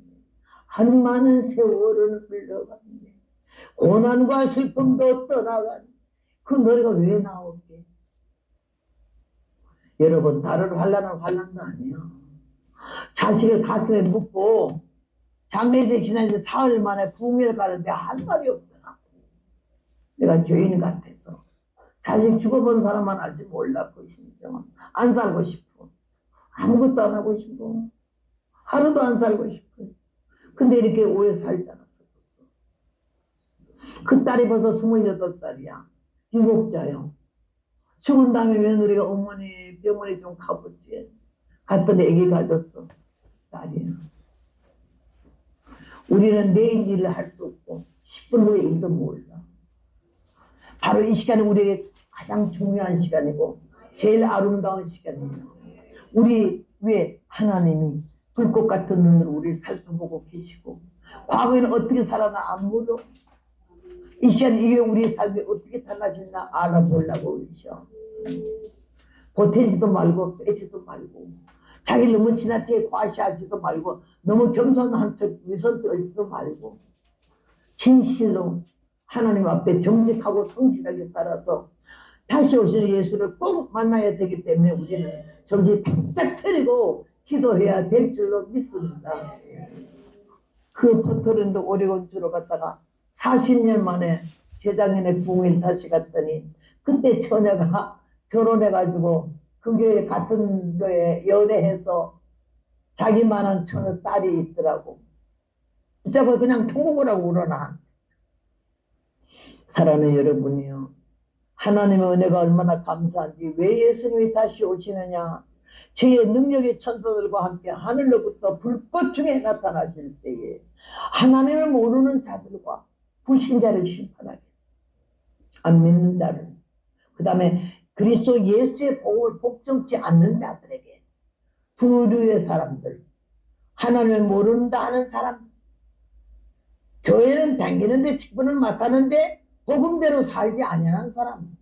한 많은 세월은 흘러갔네. 고난과 슬픔도 떠나간 그 노래가 왜 나올게? 여러분, 다른 환란은 환란도 아니야. 자식을 가슴에 묻고 장례식 지난 지 사흘 만에 부흥회를 가는데 할 말이 없더라고. 내가 죄인 같아서. 자식 죽어본 사람만 알지 몰라. 그 심정은. 안 살고 싶어. 아무것도 안 하고 싶어. 하루도 안 살고 싶어. 근데 이렇게 오래 살잖아. 그 딸이 벌써 28살이야. 유복자요. 죽은 다음에 며느리가 어머니 병원에 좀 가보지. 갔더니 애기 가졌어. 딸이야. 우리는 내일 일을 할 수 없고 10분 후의 일도 몰라. 바로 이 시간이 우리에게 가장 중요한 시간이고 제일 아름다운 시간이에요. 우리 왜 하나님이 불꽃 같은 눈으로 우리를 살펴보고 계시고 과거에는 어떻게 살아나 안 물어. 이 시간 이게 우리의 삶이 어떻게 달라지나 알아보려고 그러셔. 보태지도 말고 빼지도 말고 자기를 너무 지나치게 과시하지도 말고 너무 겸손한 척 위선 떨지도 말고 진실로 하나님 앞에 정직하고 성실하게 살아서 다시 오시는 예수를 꼭 만나야 되기 때문에 우리는 정신 바짝 차리고 기도해야 될 줄로 믿습니다. 그 포트랜드 오레곤주로 갔다가 40년 만에 재작년에 부흥회를 다시 갔더니 그때 처녀가 결혼해가지고 그 교회 같은 교회 연애해서 자기만한 처녀 딸이 있더라고. 붙잡고 그냥 통곡을 하고 울어나. 사랑하는 여러분이요. 하나님의 은혜가 얼마나 감사한지 왜 예수님이 다시 오시느냐. 저의 능력의 천사들과 함께 하늘로부터 불꽃 중에 나타나실 때에 하나님을 모르는 자들과 불신자를 심판하게 안 믿는 자를 그 다음에 그리스도 예수의 복을 복종치 않는 자들에게 부류의 사람들 하나님을 모른다 하는 사람 교회는 다니는데 직분을 맡았는데 복음대로 살지 아니하는 사람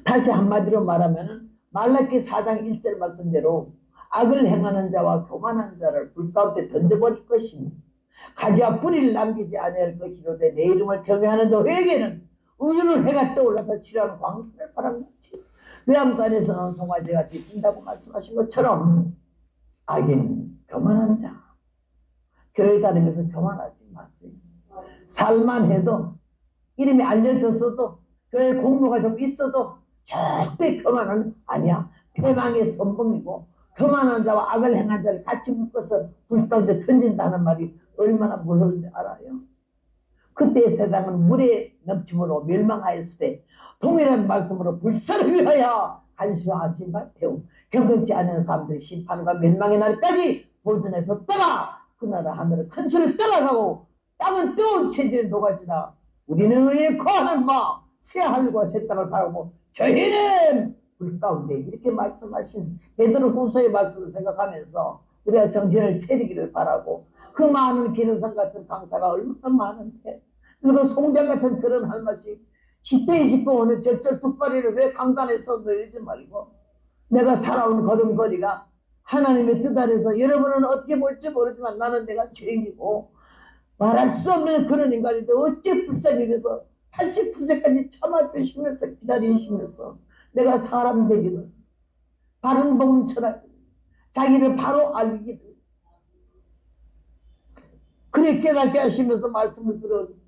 다시 한마디로 말하면 말라기 4장 1절 말씀대로 악을 행하는 자와 교만한 자를 불 가운데 던져버릴 것이니 가지와 뿌리를 남기지 아니할 것이로되 내 이름을 경외하는 너에게는 의로운 해가 떠올라서 싫어하는 광선을 바람같이 외양간에서 나온 송아지같이 뛴다고 말씀하신 것처럼 악인 교만한 자 교회 다니면서 교만하지 마세요. 살만해도 이름이 알려졌어도 교회 공로가 좀 있어도 절대 교만은 아니야. 패망의 선봉이고 교만한 자와 악을 행한 자를 같이 묶어서 불 가운데 던진다는 말이 얼마나 무서운지 알아요. 그때 세상은 물의 넘침으로 멸망하였을 때 동일한 말씀으로 불사를 위하여 간수하신 바 태움 경건치 않은 사람들이 심판과 멸망의 날까지 보존해 뒀다가 그 나라 하늘은 큰 수를 따라가고 땅은 뜨거운 체질에 녹아지나 우리는 의에 거하는 바 새 하늘과 새 땅을 바라고 저희는 불 가운데 이렇게 말씀하신 베드로 후서의 말씀을 생각하면서 우리가 정신을 차리기를 바라고 그 많은 기능상 같은 강사가 얼마나 많은데 그리고 송장 같은 저런 할머니 집회에 짓고 오는 절절 뚝바리를 왜 강단에서 이러지 말고 내가 살아온 걸음걸이가 하나님의 뜻 안에서 여러분은 어떻게 볼지 모르지만 나는 내가 죄인이고 말할 수 없는 그런 인간인데 어째 불쌍히 여겨서 89세까지 참아주시면서 기다리시면서 내가 사람 되기를 바른 복음 전하기를 자기를 바로 알기를 그래 깨닫게 하시면서 말씀을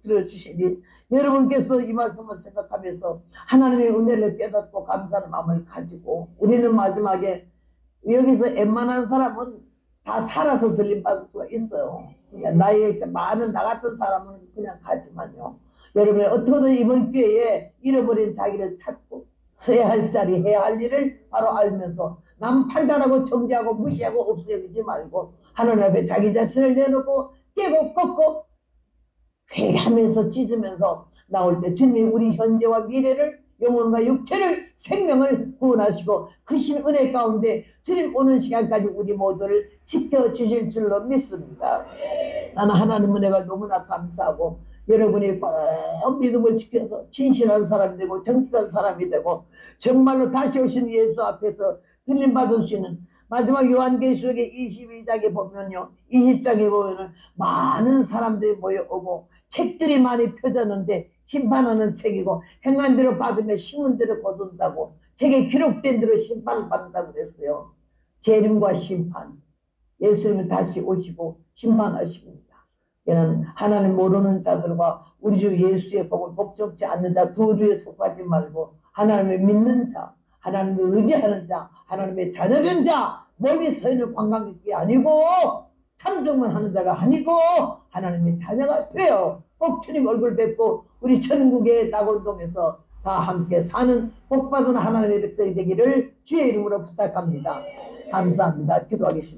들어주시니 여러분께서 이 말씀을 생각하면서 하나님의 은혜를 깨닫고 감사하는 마음을 가지고 우리는 마지막에 여기서 웬만한 사람은 다 살아서 들림받을 수가 있어요. 그냥 나이에 많은 나 같은 사람은 그냥 가지만요. 여러분 어떻게든 이번 기회에 잃어버린 자기를 찾고 서야 할 자리 해야 할 일을 바로 알면서 남 판단하고 정죄하고 무시하고 없애지 말고 하나님 앞에 자기 자신을 내놓고 깨고 꺾고 회개하면서 찢으면서 나올 때 주님이 우리 현재와 미래를 영혼과 육체를 생명을 구원하시고 크신 은혜 가운데 주님 오는 시간까지 우리 모두를 지켜주실 줄로 믿습니다. 나는 하나님 은혜가 너무나 감사하고 여러분이 꼭 믿음을 지켜서 진실한 사람이 되고 정직한 사람이 되고 정말로 다시 오신 예수 앞에서 들림받을 수 있는 마지막 요한계시록의 22장에 보면요 20장에 보면은 많은 사람들이 모여오고 책들이 많이 펴졌는데 심판하는 책이고 행한 대로 받으면 심은 대로 거둔다고 책에 기록된 대로 심판을 받는다고 그랬어요. 재림과 심판 예수님은 다시 오시고 심판하십니다. 이는 하나님 모르는 자들과 우리 주 예수의 복을 복종치 않는 자 두 부류에 속하지 말고 하나님을 믿는 자 하나님을 의지하는 자 하나님의 자녀된 자 멀리 서 있는 관광객이 아니고 참정만 하는 자가 아니고 하나님의 자녀가 되어 꼭 주님 얼굴 뵙고 우리 천국의 낙원동에서 다 함께 사는 복받은 하나님의 백성이 되기를 주의 이름으로 부탁합니다. 감사합니다. 기도하겠습니다.